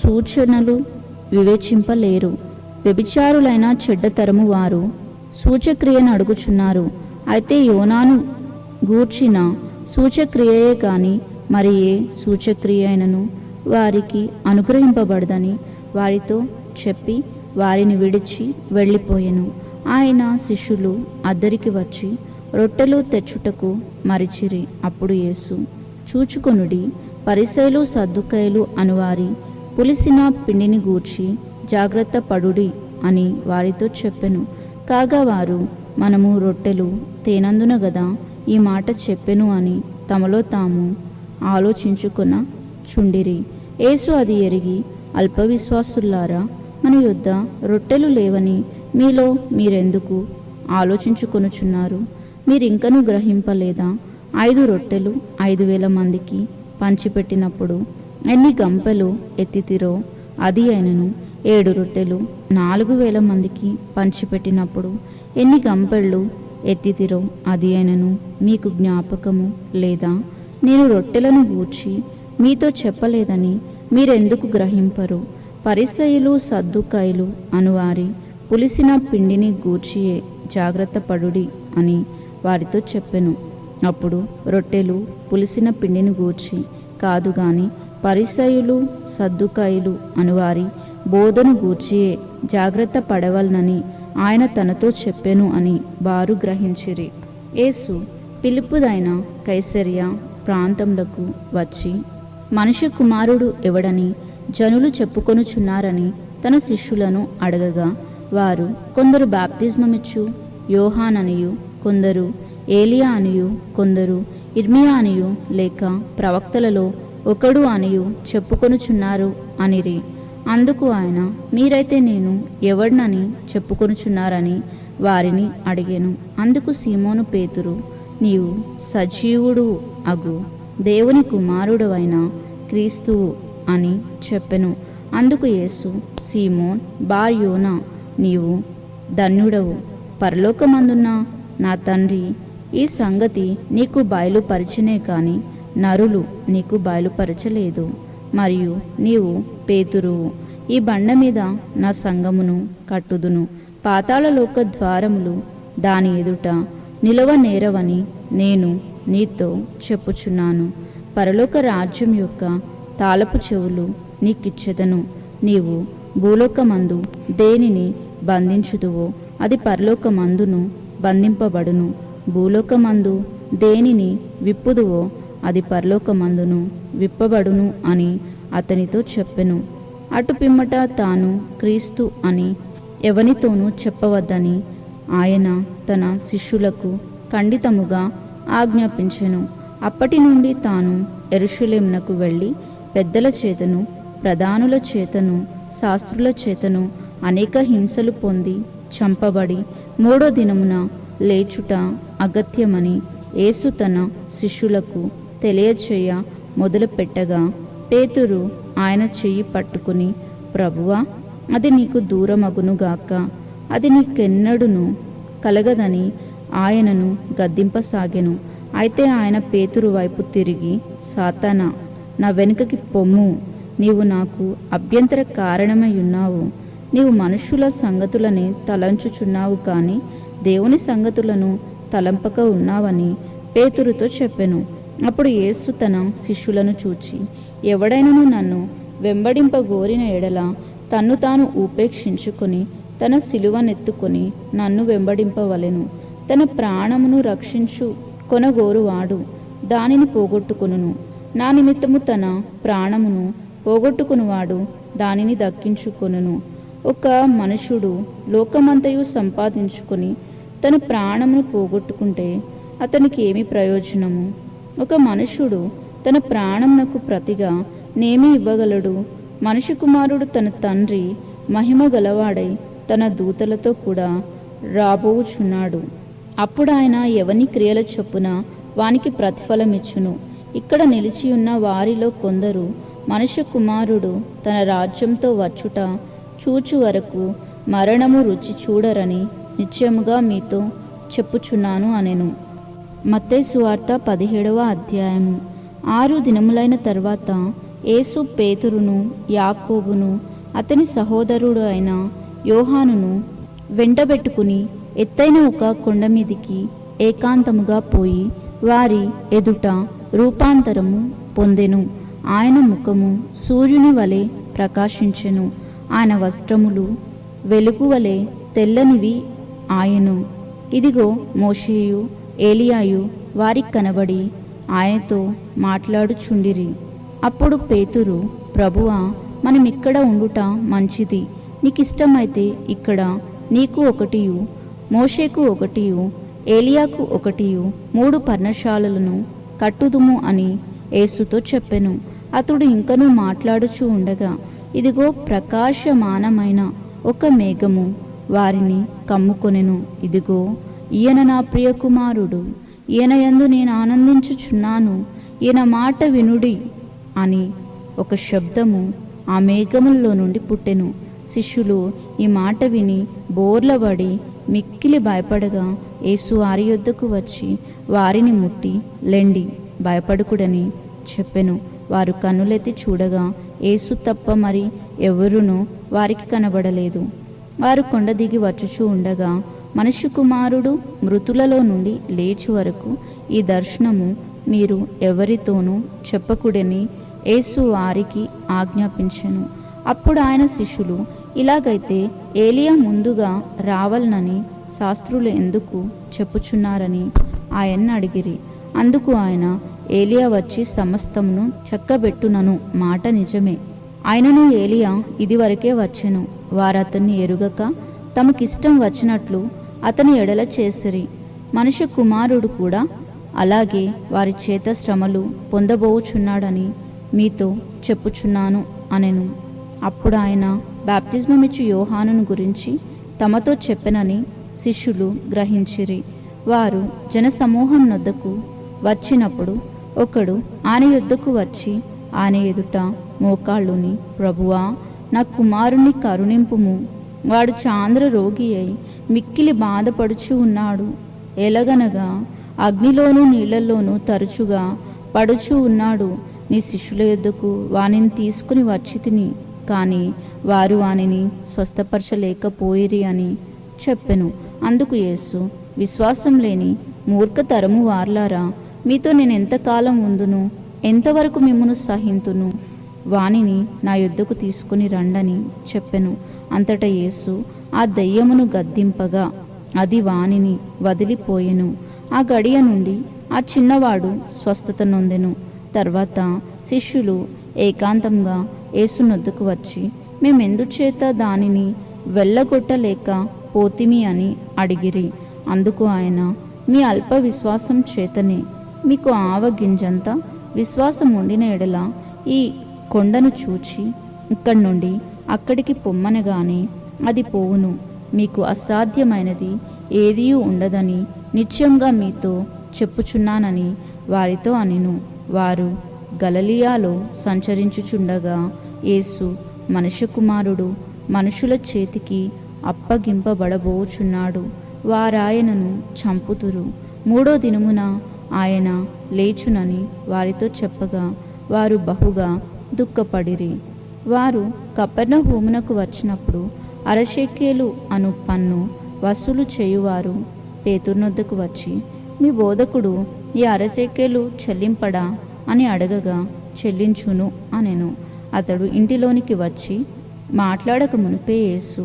సూచనలు వివేచింపలేరు. వ్యభిచారులైన చెడ్డతరము వారు సూచక్రియను అడుగుచున్నారు. అయితే యోనాను గూర్చిన సూచక్రియయే కాని మరి ఏ సూచక్రియ అయినను వారికి అనుగ్రహింపబడదని వారితో చెప్పి వారిని విడిచి వెళ్ళిపోయెను. ఆయన శిష్యులు అద్దరికి వచ్చి రొట్టెలు తెచ్చుటకు మరిచిరి. అప్పుడు యేసు, చూచుకొనుడి, పరిసయ్యులు సద్దుకాయులు అనువారి పులిసిన పిండిని గూర్చి జాగ్రత్త పడుడి అని వారితో చెప్పెను. కాగా వారు, మనము రొట్టెలు తేనందున గదా ఈ మాట చెప్పెను అని తమలో తాము ఆలోచించుకొన చుండిరి. యేసు అది ఎరిగి, అల్పవిశ్వాసులారా, మన యొద్ద రొట్టెలు లేవని మీలో మీరెందుకు ఆలోచించుకొనుచున్నారు? మీరింకనూ గ్రహింపలేదా? 5 రొట్టెలు 5,000 మందికి పంచిపెట్టినప్పుడు ఎన్ని గంపెలు ఎత్తితిరో? అది అయినను 7 రొట్టెలు 4,000 మందికి పంచిపెట్టినప్పుడు ఎన్ని గంపెళ్ళు ఎత్తితిరో? అది అయినను మీకు జ్ఞాపకము లేదా? నేను రొట్టెలను గూర్చి మీతో చెప్పలేదని మీరెందుకు గ్రహింపరు? పరిసయ్యులు సద్దుకాయులు అనువారి పులిసిన పిండిని గూర్చియే జాగ్రత్త పడుడి అని వారితో చెప్పెను. అప్పుడు రొట్టెలు పులిసిన పిండిని గూర్చి కాదు గాని పరిసయ్యులు సద్దుకాయులు అనువారి బోధను గూర్చియే జాగ్రత్త పడవలనని ఆయన తనతో చెప్పెను అని వారు గ్రహించిరి. యేసు పిలుపుదైన కైసరియా ప్రాంతములకు వచ్చి, మనుష్య కుమారుడు ఎవడని జనులు చెప్పుకొనుచున్నారని తన శిష్యులను అడగగా, వారు కొందరు బాప్తిస్మమిచ్చు యోహాననియు, కొందరు ఏలియా అనియు, కొందరు ఇర్మియా అనియు, లేక ప్రవక్తలలో ఒకడు అనియు చెప్పుకొనుచున్నారు అనిరి. అందుకు ఆయన, మీరైతే నేను ఎవడినని చెప్పుకొనుచున్నారని వారిని అడిగెను. అందుకు సీమోను పేతురు, నీవు సజీవుడు అగు దేవుని కుమారుడవైన క్రీస్తువు అని చెప్పెను. అందుకు యేసు, సీమోన్ బార్ యోనా, నీవు ధన్యుడవు, పరలోకమందున్న నా తండ్రి ఈ సంగతి నీకు బయలుపరిచినే కాని నరులు నీకు బయలుపరచలేదు. మరియు నీవు పేతురువు, ఈ బండ మీద నా సంఘమును కట్టుదును, పాతాళలోక ద్వారములు దాని ఎదుట నిలవనేరవని నేను నీతో చెప్పుచున్నాను. పరలోక రాజ్యం యొక్క తాళపు చెవులు నీకిచ్చెదను. నీవు భూలోకమందు దేనిని బంధించుదువో అది పరలోకమందును బంధింపబడును, భూలోకమందు దేనిని విప్పుదువో అది పరలోకమందును విప్పబడును అని అతనితో చెప్పెను. అటు పిమ్మట తాను క్రీస్తు అని ఎవనితోనూ చెప్పవద్దని ఆయన తన శిష్యులకు ఖండితముగా ఆజ్ఞాపించెను. అప్పటి నుండి తాను యెరూషలేమునకు వెళ్ళి పెద్దల చేతను ప్రధానుల చేతను శాస్త్రుల చేతను అనేక హింసలు పొంది చంపబడి 3వ దినమున లేచుట అగత్యమని యేసు తన శిష్యులకు తెలియచేయ మొదలుపెట్టగా పేతురు ఆయన చెయ్యి పట్టుకుని, ప్రభువా, అది నీకు దూరమగునుగాక, అది నీకెన్నడును కలగదని ఆయనను గద్దింపసాగెను. అయితే ఆయన పేతురు వైపు తిరిగి, సాతానా, నా వెనుకకి పొమ్ము, నీవు నాకు అభ్యంతర కారణమై ఉన్నావు. నీవు మనుష్యుల సంగతులని తలంచుచున్నావు కానీ దేవుని సంగతులను తలంపక ఉన్నావని పేతురుతో చెప్పెను. అప్పుడు యేసు తన శిష్యులను చూచి, ఎవడైనను నన్ను వెంబడింపగోరిన ఎడల తన్ను తాను ఉపేక్షించుకొని తన సిలువనెత్తుకొని నన్ను వెంబడింపవలెను. తన ప్రాణమును రక్షించు కొనగోరువాడు దానిని పోగొట్టుకొనును. నా నిమిత్తము తన ప్రాణమును పోగొట్టుకునివాడు దానిని దక్కించుకొనును. ఒక మనుషుడు లోకమంతయు సంపాదించుకొని తన ప్రాణమును పోగొట్టుకుంటే అతనికి ఏమి ప్రయోజనము? ఒక మనుషుడు తన ప్రాణమునకు ప్రతిగా నేమి ఇవ్వగలడు? మనిషి కుమారుడు తన తండ్రి మహిమ గలవాడై తన దూతలతో కూడా రాబోచున్నాడు. అప్పుడు ఆయన ఎవని క్రియల చొప్పున వానికి ప్రతిఫలమిచ్చును. ఇక్కడ నిలిచియున్న వారిలో కొందరు మనుష్య కుమారుడు తన రాజ్యంతో వచ్చుట చూచు వరకు మరణము రుచి చూడరని నిశ్చయముగా మీతో చెప్పుచున్నాను అనెను. మత్తయి సువార్త 17వ అధ్యాయము. 6 దినములైన తర్వాత యేసు పేతురును యాకోబును అతని సహోదరుడు అయిన యోహానును వెంటబెట్టుకుని ఎత్తైన ఒక కొండ మీదికి ఏకాంతముగా పోయి వారి ఎదుట రూపాంతరము పొందెను. ఆయన ముఖము సూర్యుని వలె ప్రకాశించెను. ఆయన వస్త్రములు వెలుగు వలె తెల్లనివి ఆయను. ఇదిగో మోషేయు ఏలియాయు వారికి కనబడి ఆయనతో మాట్లాడుచుండిరి. అప్పుడు పేతురు, ప్రభువా, మనమిక్కడ ఉండుట మంచిది. నీకిష్టమైతే ఇక్కడ నీకు ఒకటియు, మోషేకు ఒకటియు, ఏలియాకు ఒకటియు 3 పర్ణశాలలను కట్టుదుము అని యేసుతో చెప్పెను. అతడు ఇంకనూ మాట్లాడుచూ ఉండగా ఇదిగో ప్రకాశమానమైన ఒక మేఘము వారిని కమ్ముకొనెను. ఇదిగో ఈయన నా ప్రియ కుమారుడు, ఈయన యందు నేను ఆనందించుచున్నాను, ఈయన మాట వినుడి అని ఒక శబ్దము ఆ మేఘముల్లో నుండి పుట్టెను. శిష్యులు ఈ మాట విని బోర్లబడి మిక్కిలి భయపడగా యేసు వారి యొద్దకు వచ్చి వారిని ముట్టి, లెండి, భయపడకుడని చెప్పెను. వారు కన్నులెత్తి చూడగా యేసు తప్ప మరి ఎవరునూ వారికి కనబడలేదు. వారు కొండ దిగి వచ్చుచూ ఉండగా మనుష్య కుమారుడు మృతులలో నుండి లేచి వరకు ఈ దర్శనము మీరు ఎవరితోనూ చెప్పకుడని యేసు వారికి ఆజ్ఞాపించెను. అప్పుడు ఆయన శిష్యులు, ఇలాగైతే ఏలియా ముందుగా రావాలనని శాస్త్రులు ఎందుకు చెప్పుచున్నారని ఆయన్ని అడిగిరి. అందుకు ఆయన, ఏలియా వచ్చి సమస్తమును చక్కబెట్టునను మాట నిజమే. ఆయనను ఏలియా ఇదివరకే వచ్చెను. వారతన్ని ఎరుగక తమకిష్టం వచ్చినట్లు అతని ఎడల చేసిరి. మనుష్య కుమారుడు కూడా అలాగే వారి చేత శ్రమలు పొందబోచున్నాడని మీతో చెప్పుచున్నాను అనెను. అప్పుడు ఆయన బాప్తిస్మమిచ్చు యోహానును గురించి తమతో చెప్పెనని శిష్యులు గ్రహించిరి. వారు జనసమూహం నొద్దకు వచ్చినప్పుడు ఒకడు ఆయన యొద్దకు వచ్చి ఆయన ఎదుట మోకాళ్ళుని, ప్రభువా, నా కుమారుణ్ణి కరుణింపుము, వాడు చాంద్ర రోగి అయి మిక్కిలి బాధపడుచు ఉన్నాడు. ఎలగనగా అగ్నిలోనూ నీళ్లలోనూ తరచుగా పడుచు ఉన్నాడు. నీ శిష్యుల యొద్దకు వానిని తీసుకుని వచ్చి తిని, కానీ వారు వానిని స్వస్థపరచలేకపోయిరి అని చెప్పెను. అందుకు యేసు, విశ్వాసం లేని మూర్ఖతరము వార్లారా, మీతో నేను ఎంతకాలం ఉందును, ఎంతవరకు మిమ్మును సహింతును? వానిని నా యొద్దకు తీసుకుని రండని చెప్పెను. అంతటా యేసు ఆ దెయ్యమును గద్దింపగా అది వానిని వదిలిపోయెను. ఆ గడియ నుండి ఆ చిన్నవాడు స్వస్థత నొందెను. తర్వాత శిష్యులు ఏకాంతంగా యేసునొద్దకు వచ్చి, మేమెందుచేత దానిని వెళ్ళగొట్టలేక పోతిమి అని అడిగిరి. అందుకు ఆయన, మీ అల్ప విశ్వాసం చేతనే. మీకు ఆవగింజంత విశ్వాసం ఉండిన ఎడల ఈ కొండను చూచి ఇక్కడి నుండి అక్కడికి పొమ్మనగానే అది పోవును. మీకు అసాధ్యమైనది ఏదీ ఉండదని నిశ్చయంగా మీతో చెప్పుచున్నానని వారితో అనెను. వారు గలిలయలో సంచరించుచుండగా యేసు, మనుష్య కుమారుడు మనుషుల చేతికి అప్పగింపబడబోచున్నాడు, వారాయనను చంపుతురు, మూడో దినమున ఆయన లేచునని వారితో చెప్పగా వారు బహుగా దుఃఖపడిరి. వారు కపెర్నహూమునకు వచ్చినప్పుడు అరశేకేలు అను పన్ను వసూలు చేయువారు పేతురునొద్దకు వచ్చి, మీ బోధకుడు ఈ అరశేకేలు చెల్లింపడా అని అడగగా, చెల్లించును అనెను. అతడు ఇంటిలోనికి వచ్చి మాట్లాడక మునిపే యేసు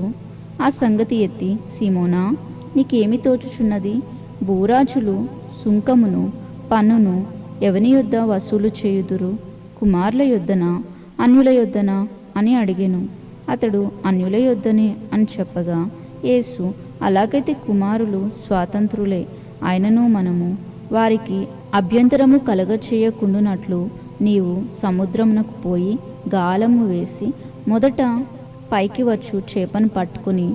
ఆ సంగతి ఎత్తి, సీమోనా, నీకేమి తోచుచున్నది? భూరాజులు సుంకమును పన్నును ఎవని యొద్ద వసూలు చేయుదురు? కుమారుల యొద్దనా, అన్యుల యొద్దనా అని అడిగెను. అతడు అన్యుల యొద్దనే అని చెప్పగా యేసు, అలాగైతే కుమారులు స్వాతంత్రులే. ఆయనను మనము వారికి అభ్యంతరము కలగచేయకుండునట్లు నీవు సముద్రమునకు పోయి గాలము వేసి మొదట పైకి వచ్చు చేపను పట్టుకుని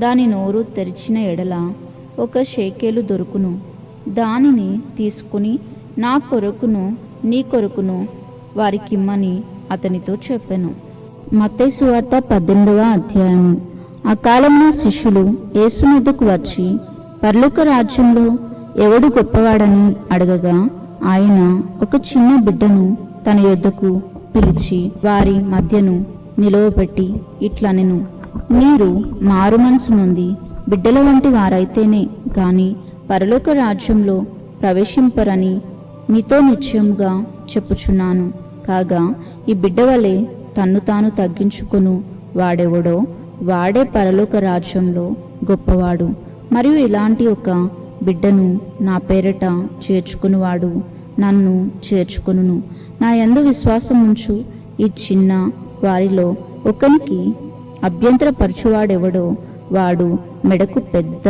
దాని నోరు తెరిచిన ఎడల 1 షేకెలు దొరుకును. దానిని తీసుకుని నా కొరకును నీ కొరకును వారికిమ్మని అతనితో చెప్పెను. మత్తయి సువార్త 18వ అధ్యాయము. ఆ కాలంలో శిష్యులు యేసునొద్దకు వచ్చి, పరలోక రాజ్యంలో ఎవడు గొప్పవాడని అడగగా, ఆయన ఒక చిన్న బిడ్డను తన యొద్దకు పిలిచి వారి మధ్యను నిలవబెట్టి ఇట్లనెను, మీరు మారు మనసు నొంది బిడ్డల వంటి వారైతేనే గాని పరలోక రాజ్యంలో ప్రవేశింపరని మీతో నిశ్చయముగా చెప్పుచున్నాను. కాగా ఈ బిడ్డ వలె తన్ను తాను తగ్గించుకొను వాడెవడో వాడే పరలోక రాజ్యంలో గొప్పవాడు. మరియు ఇలాంటి ఒక బిడ్డను నా పేరట చేర్చుకునివాడు నన్ను చేర్చుకొనును. నా యందు విశ్వాసం ఉంచు ఈ చిన్న వారిలో ఒకనికి అభ్యంతరపరచువాడెవడో వాడు మెడకు పెద్ద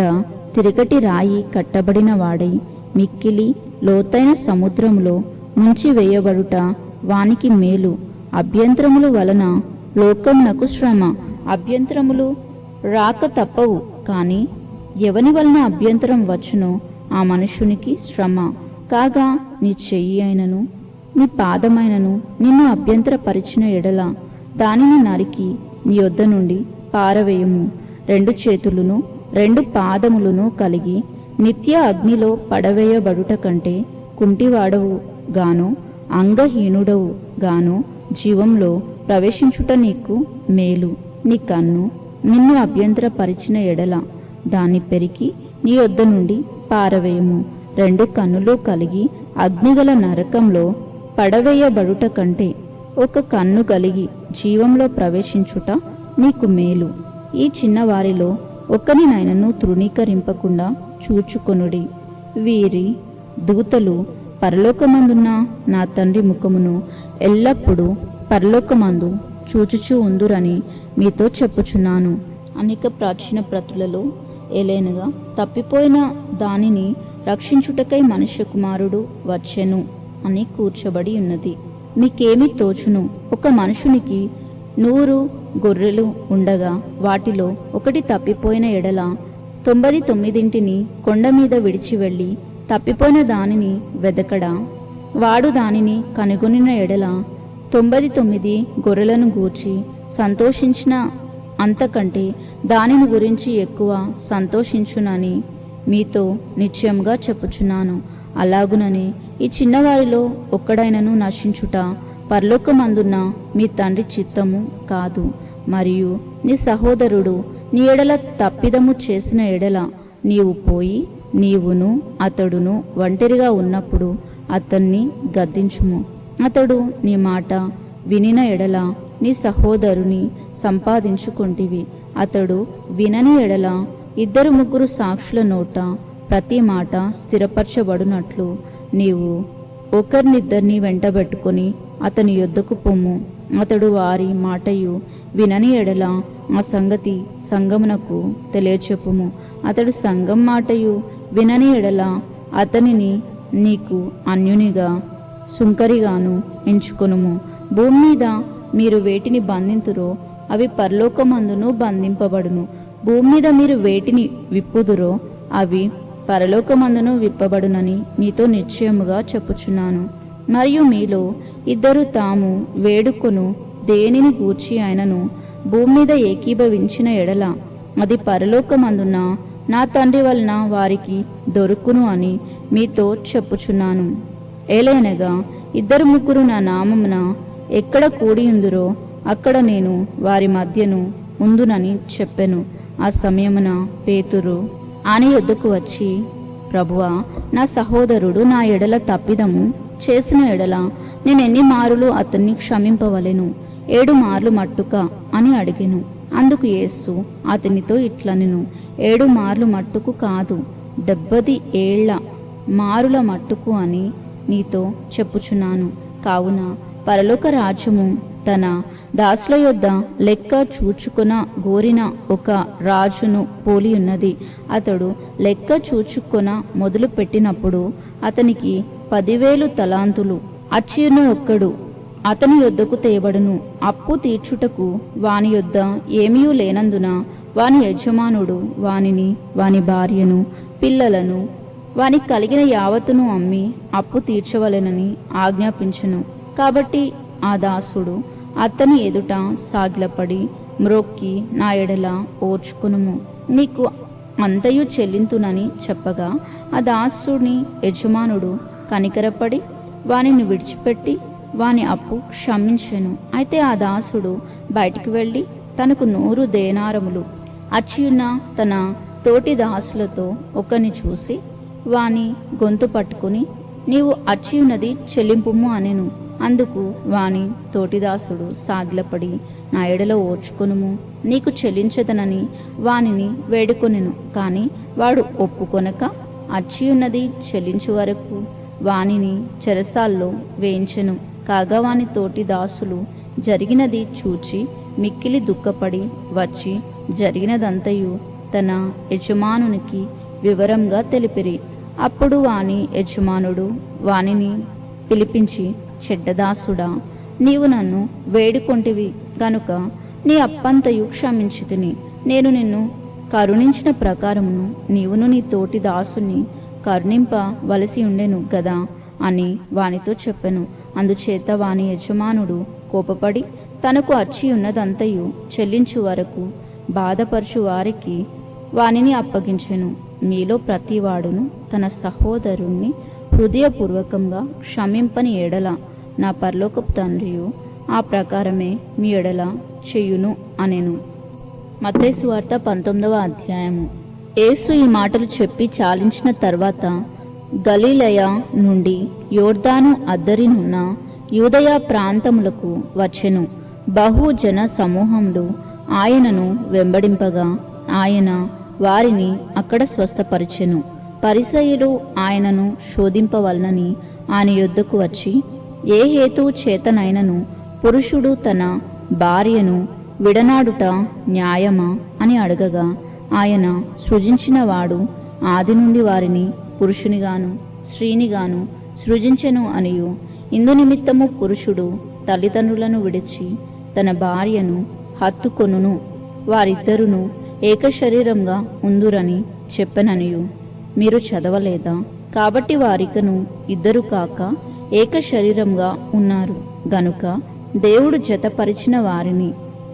తిరగటి రాయి కట్టబడిన వాడై మిక్కిలి లోతైన సముద్రంలో ముంచి వేయబడుట వానికి మేలు. అభ్యంతరముల వలన లోకమునకు శ్రమ. అభ్యంతరములు రాక తప్పవు, కానీ ఎవని వలన అభ్యంతరం వచ్చునో ఆ మనుషునికి శ్రమ. కాగా నీ చెయ్యి అయినను నీ పాదమైనను నిన్ను అభ్యంతరపరిచిన ఎడల దానిని నరికి నీ యొద్ద నుండి పారవేయము. 2 చేతులను 2 పాదములను కలిగి నిత్య అగ్నిలో పడవేయబడుట కంటే కుంటివాడవు గాను అంగహీనుడవు గాను జీవంలో ప్రవేశించుట నీకు మేలు. నీ కన్ను నిన్ను అభ్యంతరపరిచిన ఎడల దాన్ని పెరికి నీ యొద్ద నుండి పారవేయము. 2 కన్నులు కలిగి అగ్నిగల నరకంలో పడవేయబడుట కంటే 1 కన్ను కలిగి జీవంలో ప్రవేశించుట నీకు మేలు. ఈ చిన్నవారిలో ఒకనినైనను తృణీకరింపకుండా చూచుకొనుడి. వీరి దూతలు పరలోకమందున్న నా తండ్రి ముఖమును ఎల్లప్పుడూ పరలోకమందు చూచుచూ ఉందురని మీతో చెప్పుచున్నాను. అనేక ప్రాచీన ప్రతులలో ఏలైనగా తప్పిపోయిన దానిని రక్షించుటకై మనుష్య కుమారుడు వచ్చెను అని కూర్చబడి ఉన్నది. మీకేమి తోచును? ఒక మనుషునికి 100 గొర్రెలు ఉండగా వాటిలో ఒకటి తప్పిపోయిన ఎడల 99 కొండ మీద విడిచి వెళ్ళి తప్పిపోయిన దానిని వెదకడా? వాడు దానిని కనుగొనిన ఎడల 99 గొర్రెలను గూర్చి సంతోషించిన అంతకంటే దానిని గురించి ఎక్కువ సంతోషించునని మీతో నిశ్చయముగా చెప్పుచున్నాను. అలాగునని ఈ చిన్నవారిలో ఒక్కడైనను నశించుట పరలోకమందున్న మీ తండ్రి చిత్తము కాదు. మరియు నీ సహోదరుడు నీ ఎడల తప్పిదము చేసిన ఎడల నీవు పోయి నీవును అతడును ఒంటరిగా ఉన్నప్పుడు అతన్ని గద్దించుము. అతడు నీ మాట వినిన ఎడల నీ సహోదరుని సంపాదించుకొంటివి. అతడు వినని ఎడల 2-3 సాక్షుల నోట ప్రతి మాట స్థిరపరచబడినట్లు నీవు ఒకరినిద్దరిని వెంటబెట్టుకొని అతని యొద్దకు పొమ్ము. అతడు వారి మాటయు వినని ఎడల ఆ సంగతి సంఘమునకు తెలియచెప్పుము. అతడు సంఘం మాటయు వినని ఎడల అతనిని నీకు అన్యునిగా సుంకరిగాను ఎంచుకొనుము. భూమి మీద మీరు వేటిని బంధింతురో అవి పరలోకమందును బంధింపబడును. భూమి మీద మీరు వేటిని విప్పుదురో అవి పరలోకమందును విప్పబడునని మీతో నిశ్చయముగా చెప్పుచున్నాను. మరియు మీలో 2 తాము వేడుకొను దేనిని గూర్చి అయినను భూమి మీద ఏకీభవించిన ఎడల అది పరలోకమందున్న నా తండ్రి వలన వారికి దొరుకును అని మీతో చెప్పుచున్నాను. ఏలైనగా 2-3 నా నామమున ఎక్కడ కూడియుందురో అక్కడ నేను వారి మధ్యను ఉందునని చెప్పెను. ఆ సమయమున పేతురు ఆయన యొద్దకు వచ్చి, ప్రభువా, నా సహోదరుడు నా ఎడల తప్పిదము చేసిన ఎడల నేనెన్ని మారులు అతన్ని క్షమింపవలెను? 7 మార్లు మట్టుక అని అడిగెను. అందుకు యేసు అతనితో ఇట్లనెను, 7 మార్లు మట్టుకు కాదు, 70 ఏళ్ల మారుల మట్టుకు అని నీతో చెప్పుచున్నాను. కావున పరలోక రాజ్యము తన దాసుల యొద్ద లెక్క చూచుకొన గోరిన ఒక రాజును పోలి ఉన్నది. అతడు లెక్క చూచుకొన మొదలు పెట్టినప్పుడు అతనికి 10,000 తలాంతులు అచ్చియున్న ఒక్కడు అతని యొద్దకు తేబడును. అప్పు తీర్చుటకు వాని యొద్ద ఏమీ లేనందున వాని యజమానుడు వానిని, వాని భార్యను, పిల్లలను, వానికి కలిగిన యావత్తును అమ్మి అప్పు తీర్చవలెనని ఆజ్ఞాపించెను. కాబట్టి ఆ దాసుడు అతని ఎదుట సాగిలపడి మ్రొక్కి, నా ఎడల ఓర్చుకొనుము, నీకు అంతయు చెల్లింతునని చెప్పగా ఆ దాసుని యజమానుడు కనికరపడి వానిని విడిచిపెట్టి వాని అప్పు క్షమించెను. అయితే ఆ దాసుడు బయటికి వెళ్ళి తనకు 100 దేనారములు అచ్చియున్న తన తోటి దాసులతో ఒకరిని చూసి వాని గొంతు పట్టుకుని, నీవు అచ్చియున్నది చెల్లింపుము అనెను. అందుకు వాని తోటిదాసుడు సాగిలపడి, నా ఎడల ఓర్చుకొనుము, నీకు చెల్లించదనని వానిని వేడుకొనెను. కానీ వాడు ఒప్పుకొనక అచ్చియున్నది చెల్లించు వరకు వానిని చెరసాల్లో వేయించెను. కాగా వాని తోటి దాసులు జరిగినది చూచి మిక్కిలి దుఃఖపడి వచ్చి జరిగినదంతయు తన యజమానునికి వివరంగా తెలిపిరి. అప్పుడు వాని యజమానుడు వానిని పిలిపించి, చెడ్డదాసుడా, నీవు నన్ను వేడుకొంటివి గనుక నీ అప్పంతయు క్షమించితిని. నేను నిన్ను కరుణించిన ప్రకారమును నీవును నీ తోటి దాసుని కరుణింపవలసి ఉండెను గదా అని వానితో చెప్పెను. అందుచేత వాని యజమానుడు కోపపడి తనకు అచ్చి ఉన్నదంతయు చెల్లించు వరకు బాధపరచు వారికి వానిని అప్పగించెను. మీలో ప్రతివాడును తన సహోదరుణ్ణి హృదయపూర్వకంగా క్షమింపని ఎడల నా పరలోకపు తండ్రియు ఆ ప్రకారమే మీ ఎడల చెయ్యును అనెను. మత్తయి సువార్త 19వ అధ్యాయము. యేసు ఈ మాటలు చెప్పి చాలించిన తర్వాత గలిలయ నుండి యోర్దాను అద్దరినున్న యూదయ ప్రాంతములకు వచ్చెను. బహుజన సమూహములు ఆయనను వెంబడింపగా ఆయన వారిని అక్కడ స్వస్థపరిచెను. పరిసయ్యులు ఆయనను శోధింపవలనని ఆయన యొద్దకు వచ్చి, ఏ హేతువు చేతనైనను పురుషుడు తన భార్యను విడనాడుట న్యాయమా అని అడగగా, ఆయన సృజించిన వాడు ఆది నుండి వారిని పురుషునిగాను స్త్రీనిగాను సృజించెను అనియు, ఇందు నిమిత్తము పురుషుడు తల్లిదండ్రులను విడిచి తన భార్యను హత్తుకొనును, వారిద్దరును ఏక శరీరంగా ఉందురని చెప్పననియు మీరు చదవలేదా? కాబట్టి వారికను 2 కాక ఏక శరీరంగా ఉన్నారు గనుక దేవుడు జతపరిచిన వారిని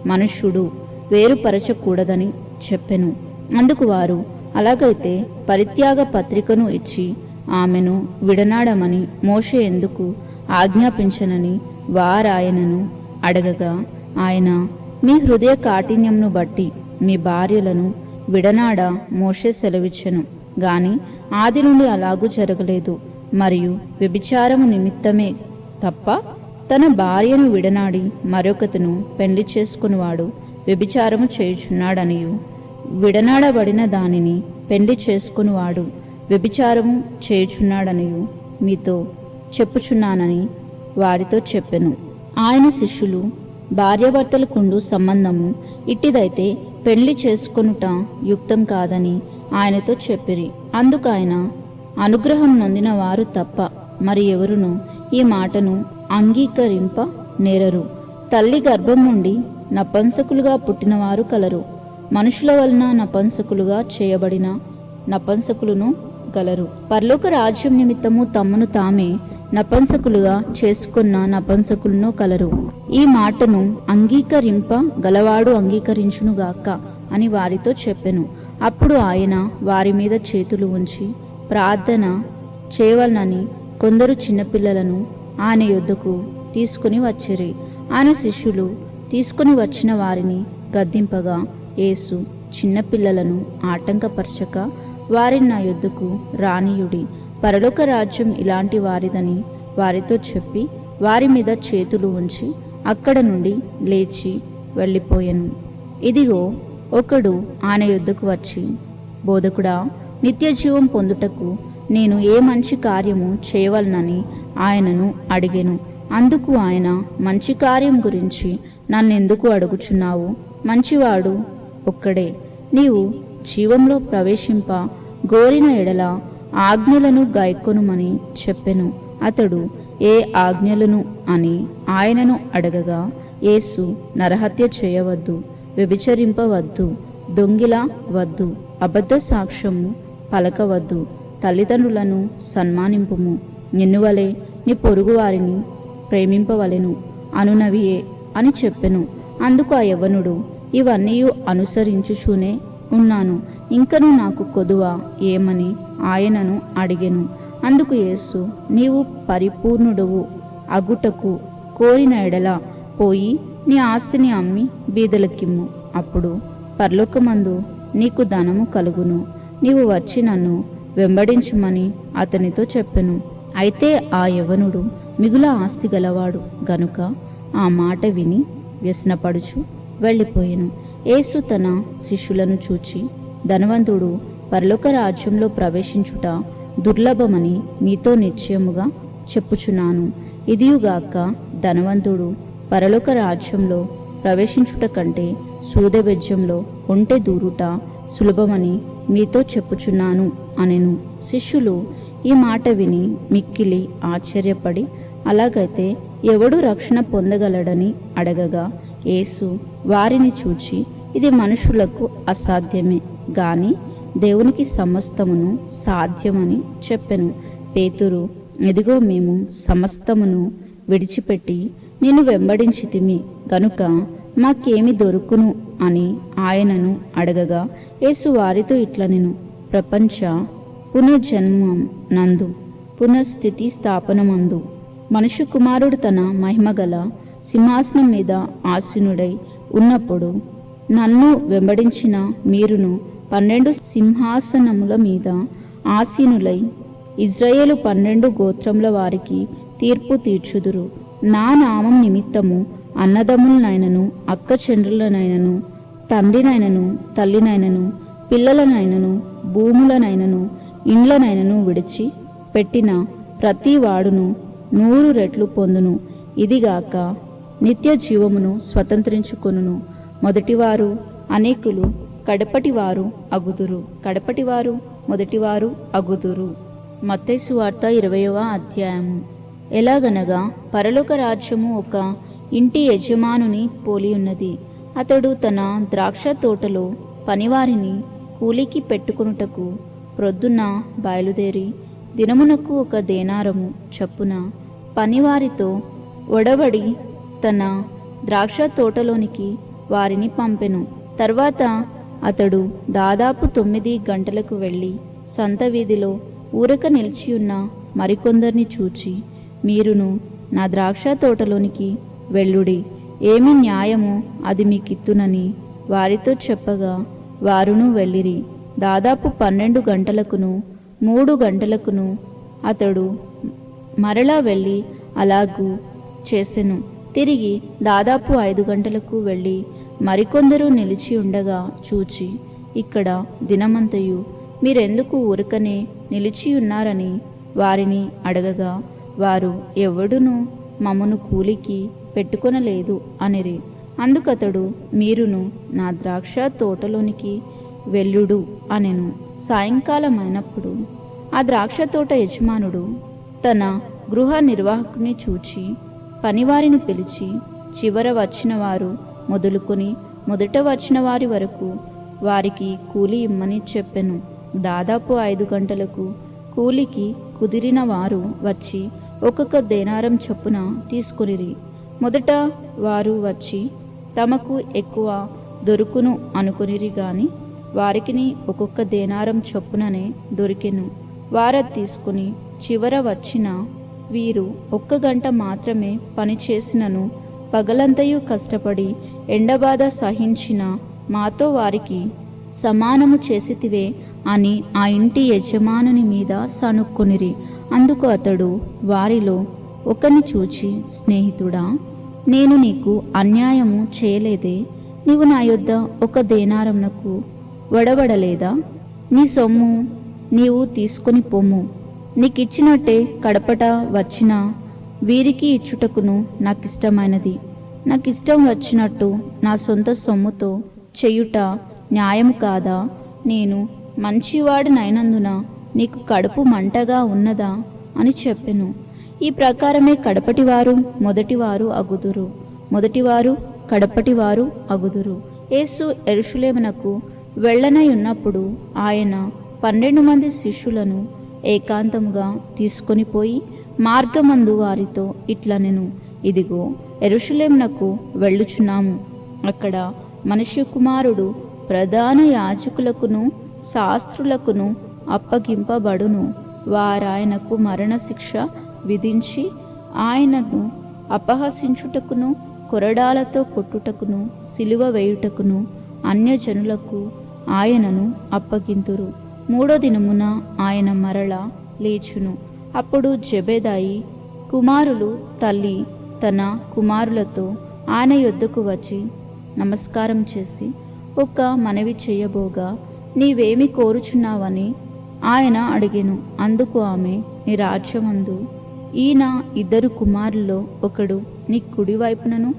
మనుష్యుడు వేరుపరచకూడదని చెప్పెను. అందుకు వారు, అలాగైతే పరిత్యాగ పత్రికను ఇచ్చి ఆమెను విడనాడమని మోషే ఎందుకు ఆజ్ఞాపించనని వారాయనను అడగగా ఆయన, మీ హృదయ కాఠిన్యంను బట్టి మీ భార్యలను విడనాడ మోషే సెలవిచ్చెను గాని ఆది నుండి అలాగూ జరగలేదు. మరియు వ్యభిచారము నిమిత్తమే తప్ప తన భార్యను విడనాడి మరొకతను పెళ్లి చేసుకునివాడు వ్యభిచారము చేయుచున్నాడనియు, విడనాడబడిన దానిని పెళ్లి చేసుకునివాడు వ్యభిచారము చేయుచున్నాడనియు మీతో చెప్పుచున్నానని వారితో చెప్పెను. ఆయన శిష్యులు, భార్యాభర్తలకుండు సంబంధము ఇట్టిదైతే పెళ్లి చేసుకొనుట యుక్తం కాదని ఆయనతో చెప్పిరి. అందుకు ఆయన, అనుగ్రహం నొందిన వారు తప్ప మరి ఎవరునూ ఈ మాటను అంగీకరింప నేరరు. తల్లి గర్భం నుండి నపుంసకులుగా పుట్టినవారు కలరు, మనుషుల వలన నపుంసకులుగా చేయబడిన నపుంసకులును గలరు. పరలోక రాజ్యం నిమిత్తము తమ్మును తామే నపుంసకులుగా చేసుకున్న నపుంసకులను కలరు. ఈ మాటను అంగీకరింప గలవాడు అంగీకరించునుగాక అని వారితో చెప్పెను. అప్పుడు ఆయన వారి మీద చేతులు ఉంచి ప్రార్థన చేయవలనని కొందరు చిన్నపిల్లలను ఆయన యొద్దకు తీసుకుని వచ్చిరి. ఆయన శిష్యులు తీసుకుని వచ్చిన వారిని గద్దింపగా, యేసు, చిన్నపిల్లలను ఆటంకపరచక వారిని నా యొద్దకు రానియుడి, పరలోక రాజ్యం ఇలాంటి వారిదని వారితో చెప్పి వారి మీద చేతులు ఉంచి అక్కడ నుండి లేచి వెళ్ళిపోయెను. ఇదిగో, ఒకడు ఆయన యొద్దకు వచ్చి, బోధకుడా, నిత్య జీవం పొందుటకు నేను ఏ మంచి కార్యము చేయవలనని ఆయనను అడిగెను. అందుకు ఆయన, మంచి కార్యం గురించి నన్నెందుకు అడుగుచున్నావు? మంచివాడు ఒక్కడే. నీవు జీవంలో ప్రవేశింప గోరిన ఎడల ఆజ్ఞలను గైకొనుమని చెప్పెను. అతడు, ఏ ఆజ్ఞలను అని ఆయనను అడగగా, యేసు, నరహత్య చేయవద్దు, వ్యభిచరింపవద్దు, దొంగిల వద్దు, అబద్ధ సాక్ష్యము పలకవద్దు, తల్లిదండ్రులను సన్మానింపుము, నిన్నువలే నీ పొరుగువారిని ప్రేమింపవలెను అనునవియే అని చెప్పెను. అందుకు ఆ యవ్వనుడు, ఇవన్నీ అనుసరించుచూనే ఉన్నాను, ఇంకను నాకు కొదువ ఏమని ఆయనను అడిగెను. అందుకు యేసు, నీవు పరిపూర్ణుడవు అగుటకు కోరిన ఎడల పోయి నీ ఆస్తిని అమ్మి బీదలకిమ్ము, అప్పుడు పరలోకమందు నీకు ధనము కలుగును. నీవు వచ్చి నన్ను వెంబడించుమని అతనితో చెప్పెను. అయితే ఆ యవ్వనుడు మిగుల ఆస్తి గలవాడు గనుక ఆ మాట విని వ్యసనపడుచు వెళ్ళిపోయెను. యేసు తన శిష్యులను చూచి, ధనవంతుడు పరలోక రాజ్యంలో ప్రవేశించుట దుర్లభమని మీతో నిశ్చయముగా చెప్పుచున్నాను. ఇదియుగాక ధనవంతుడు పరలోక రాజ్యంలో ప్రవేశించుట కంటే సూదబెజ్యంలో ఒంటె దూరుట సులభమని మీతో చెప్పుచున్నాను అనెను. శిష్యులు ఈ మాట విని మిక్కిలి ఆశ్చర్యపడి, అలాగైతే ఎవడు రక్షణ పొందగలడని అడగగా, యేసు వారిని చూచి, ఇది మనుషులకు అసాధ్యమే గాని దేవునికి సమస్తమును సాధ్యమని చెప్పెను. పేతురు, ఇదిగో మేము సమస్తమును విడిచిపెట్టి నిన్ను వెంబడించితిమి గనుక మాకేమి దొరుకును అని ఆయనను అడగగా, యేసు వారితో ఇట్లనెను, ప్రపంచ పునర్జన్మం నందు పునఃస్థితి స్థాపనమందు మనుష్య కుమారుడు తన మహిమగల సింహాసనం మీద ఆసీనుడై ఉన్నప్పుడు నన్ను వెంబడించిన మీరును 12 సింహాసనముల మీద ఆసీనులై ఇజ్రాయేలు 12 గోత్రముల వారికి తీర్పు తీర్చుదురు. నా నామం నిమిత్తము అన్నదమ్ములనైనను అక్క చెండ్రులనైనను తండ్రినైనను తల్లినైనను పిల్లలనైనను భూములనైనను ఇండ్లనైనను విడిచి పెట్టిన ప్రతి వాడును 100 రెట్లు పొందును. ఇదిగాక నిత్య జీవమును స్వతంత్రించుకొనును. మొదటివారు అనేకులు కడపటివారు అగుదురు, కడపటివారు మొదటివారు అగుదురు. మత్తయి సువార్త 20వ అధ్యాయము. ఎలాగనగా పరలోక రాజ్యము ఒక ఇంటి యజమానుని పోలి ఉన్నది. అతడు తన ద్రాక్ష తోటలో పనివారిని కూలికి పెట్టుకొనుటకు ప్రొద్దున బయలుదేరి దినమునకు 1 దేనారము చొప్పున పనివారితో ఒడబడి తన ద్రాక్ష తోటలోనికి వారిని పంపెను. తర్వాత అతడు దాదాపు 9 గంటలకు వెళ్ళి సంత వీధిలో ఊరక నిలిచియున్న మరికొందరిని చూచి, మీరును నా ద్రాక్ష తోటలోనికి వెళ్ళుడి, ఏమి న్యాయమో అది మీకిత్తునని వారితో చెప్పగా వారును వెళ్ళిరి. దాదాపు 12 గంటలకును 3 గంటలకును అతడు మరలా వెళ్ళి అలాగూ చేసెను. తిరిగి దాదాపు 5 గంటలకు వెళ్ళి మరికొందరు నిలిచి ఉండగా చూచి, ఇక్కడ దినమంతయు మీరెందుకు ఊరకనే నిలిచి ఉన్నారని వారిని అడగగా వారు, ఎవడును మమ్మను కూలికి పెట్టుకొనలేదు అనిరి. అందుకతడు, మీరును నా ద్రాక్ష తోటలోనికి వెళ్ళుడు అనెను. సాయంకాలమైనప్పుడు ఆ ద్రాక్ష తోట యజమానుడు తన గృహ నిర్వాహకుని చూచి పనివారిని పిలిచి, చివర వచ్చిన వారు మొదలుకొని మొదట వచ్చిన వారి వరకు వారికి కూలి ఇమ్మని చెప్పెను. దాదాపు 5 గంటలకు కూలికి కుదిరిన వారు వచ్చి ఒక్కొక్క దేనారం చొప్పున తీసుకొనిరి. మొదట వారు వచ్చి తమకు ఎక్కువ దొరుకును అనుకొనిరి గాని వారికిని ఒక్కొక్క దేనారం చొప్పుననే దొరికెను. వారది తీసుకుని చివర వచ్చిన వీరు 1 గంట మాత్రమే పనిచేసినను పగలంతయు కష్టపడి ఎండబాధ సహించిన మాతో వారికి సమానము చేసితివే అని ఆ ఇంటి యజమానుని మీద సనుక్కొనిరి. అందుకు అతడు వారిలో ఒకని చూచి, స్నేహితుడా, నేను నీకు అన్యాయము చేయలేదే? నీవు నా యొద్ద 1 దేనారమునకు వడబడలేదా? నీ సొమ్ము నీవు తీసుకొని పొమ్ము. నీకిచ్చినట్టే కడపట వచ్చిన వీరికి ఇచ్చుటకును నాకిష్టమైనది. నాకిష్టం వచ్చినట్టు నా సొంత సొమ్ముతో చెయ్యుట న్యాయము కాదా? నేను మంచివాడినైనందున నీకు కడుపు మంటగా ఉన్నదా అని చెప్పెను. ఈ ప్రకారమే కడపటివారు మొదటివారు అగుదురు, మొదటివారు కడపటివారు అగుదురు. యేసు యెరూషలేమునకు వెళ్ళనై ఉన్నప్పుడు ఆయన 12 మంది శిష్యులను ఏకాంతముగా తీసుకొని పోయి మార్గమందు వారితో ఇట్లనెను, ఇదిగో యెరూషలేమునకు వెళ్ళుచున్నాము. అక్కడ మనుష్య కుమారుడు ప్రధాన యాజకులకును శాస్త్రులకును అప్పగింపబడును. వారాయనకు మరణశిక్ష విధించి ఆయనను అపహసించుటకును కొరడాలతో కొట్టుటకును సిలువ వేయుటకును అన్యజనులకు ఆయనను అప్పగింతురు. 3వ దినమున ఆయన మరల లేచును. అప్పుడు జెబెదాయి కుమారులు తల్లి తన కుమారులతో ఆయన యొద్దకు వచ్చి నమస్కారం చేసి ఒక మనవి చేయబోగా, నీవేమి కోరుచున్నావని ఆయన అడిగెను. అందుకు ఆమె, నీ రాజ్యమందు ఈయన 2 కుమారుల్లో ఒకడు నీ కుడి వైపునను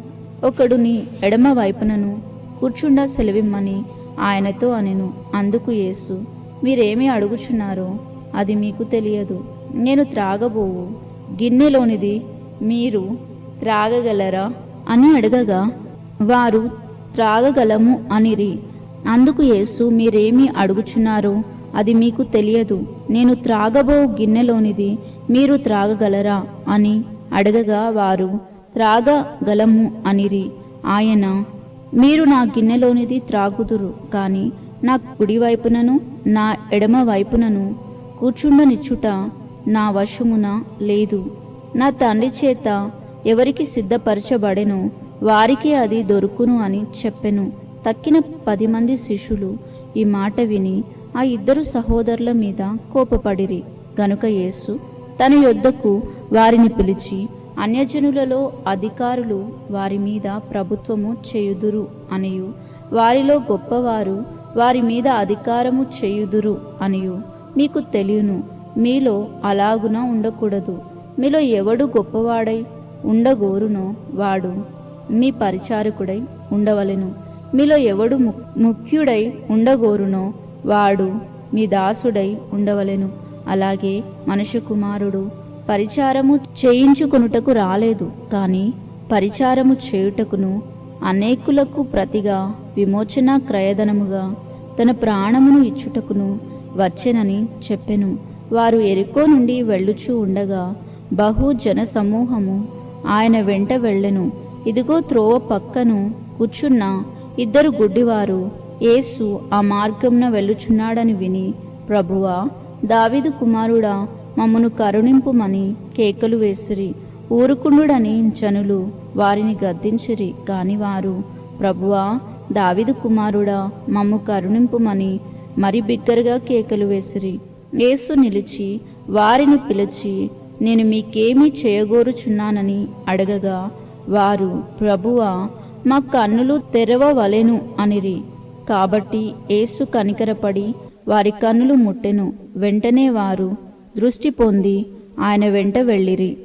ఒకడు నీ ఎడమ వైపునను కూర్చుండ సెలవిమ్మని ఆయనతో అనెను. అందుకు యేసు, మీరేమి అడుగుచున్నారో అది మీకు తెలియదు. నేను త్రాగబోవు గిన్నెలోనిది మీరు త్రాగగలరా అని అడగగా వారు త్రాగగలము అనిరి. అందుకు యేసు, మీరేమి అడుగుచున్నారో అది మీకు తెలియదు. నేను త్రాగబో గిన్నెలోనిది మీరు త్రాగగలరా అని అడగగా వారు త్రాగగలము అనిరి. ఆయన, మీరు నా గిన్నెలోనిది త్రాగుదురు, కానీ నా కుడి వైపునను నా ఎడమ వైపునను కూర్చుండనిచ్చుట నా వశమున లేదు. నా తండ్రి చేత ఎవరికి సిద్ధపరచబడెనో వారికి అది దొరుకును అని చెప్పెను. తక్కిన 10 మంది శిష్యులు ఈ మాట విని ఆ 2 సహోదరుల మీద కోపపడిరి. గనుక యేసు తన యొద్దకు వారిని పిలిచి, అన్యజనులలో అధికారులు వారి మీద ప్రభుత్వము చేయుదురు అనియు, వారిలో గొప్పవారు వారి మీద అధికారము చేయుదురు అనియు మీకు తెలియను. మీలో అలాగున ఉండకూడదు. మీలో ఎవడు గొప్పవాడై ఉండగోరునో వాడు మీ పరిచారకుడై ఉండవలెను. మీలో ఎవడు ముఖ్యుడై ఉండగోరునో వాడు మీ దాసుడై ఉండవలెను. అలాగే మనుష్య కుమారుడు పరిచారము చేయించుకొనుటకు రాలేదు, కానీ పరిచారము చేయుటకును అనేకులకు ప్రతిగా విమోచన క్రయధనముగా తన ప్రాణమును ఇచ్చుటకును వచ్చెనని చెప్పెను. వారు యెరికో నుండి వెళ్ళుచూ ఉండగా బహు జన సమూహము ఆయన వెంట వెళ్ళెను. ఇదిగో త్రోవ పక్కను కూర్చున్న 2 గుడ్డివారు యేసు ఆ మార్గమున వెళ్ళుచున్నాడని విని, ప్రభువా, దావీదు కుమారుడా, మమ్మను కరుణింపుమని కేకలు వేసిరి. ఊరుకుండుడని జనులు వారిని గద్దించిరి. కాని వారు, ప్రభువా, దావీదు కుమారుడా, మమ్ము కరుణింపుమని మరి బిగ్గరగా కేకలు వేసిరి. యేసు నిలిచి వారిని పిలిచి, నేను మీకేమీ చేయగోరుచున్నానని అడగగా, వారు, ప్రభువా, మా కన్నులు తెరవవలెను అనిరి. కాబట్టి యేసు కనికరపడి వారి కన్నులు ముట్టెను. వెంటనే వారు దృష్టి పొంది ఆయన వెంట వెళ్ళిరి.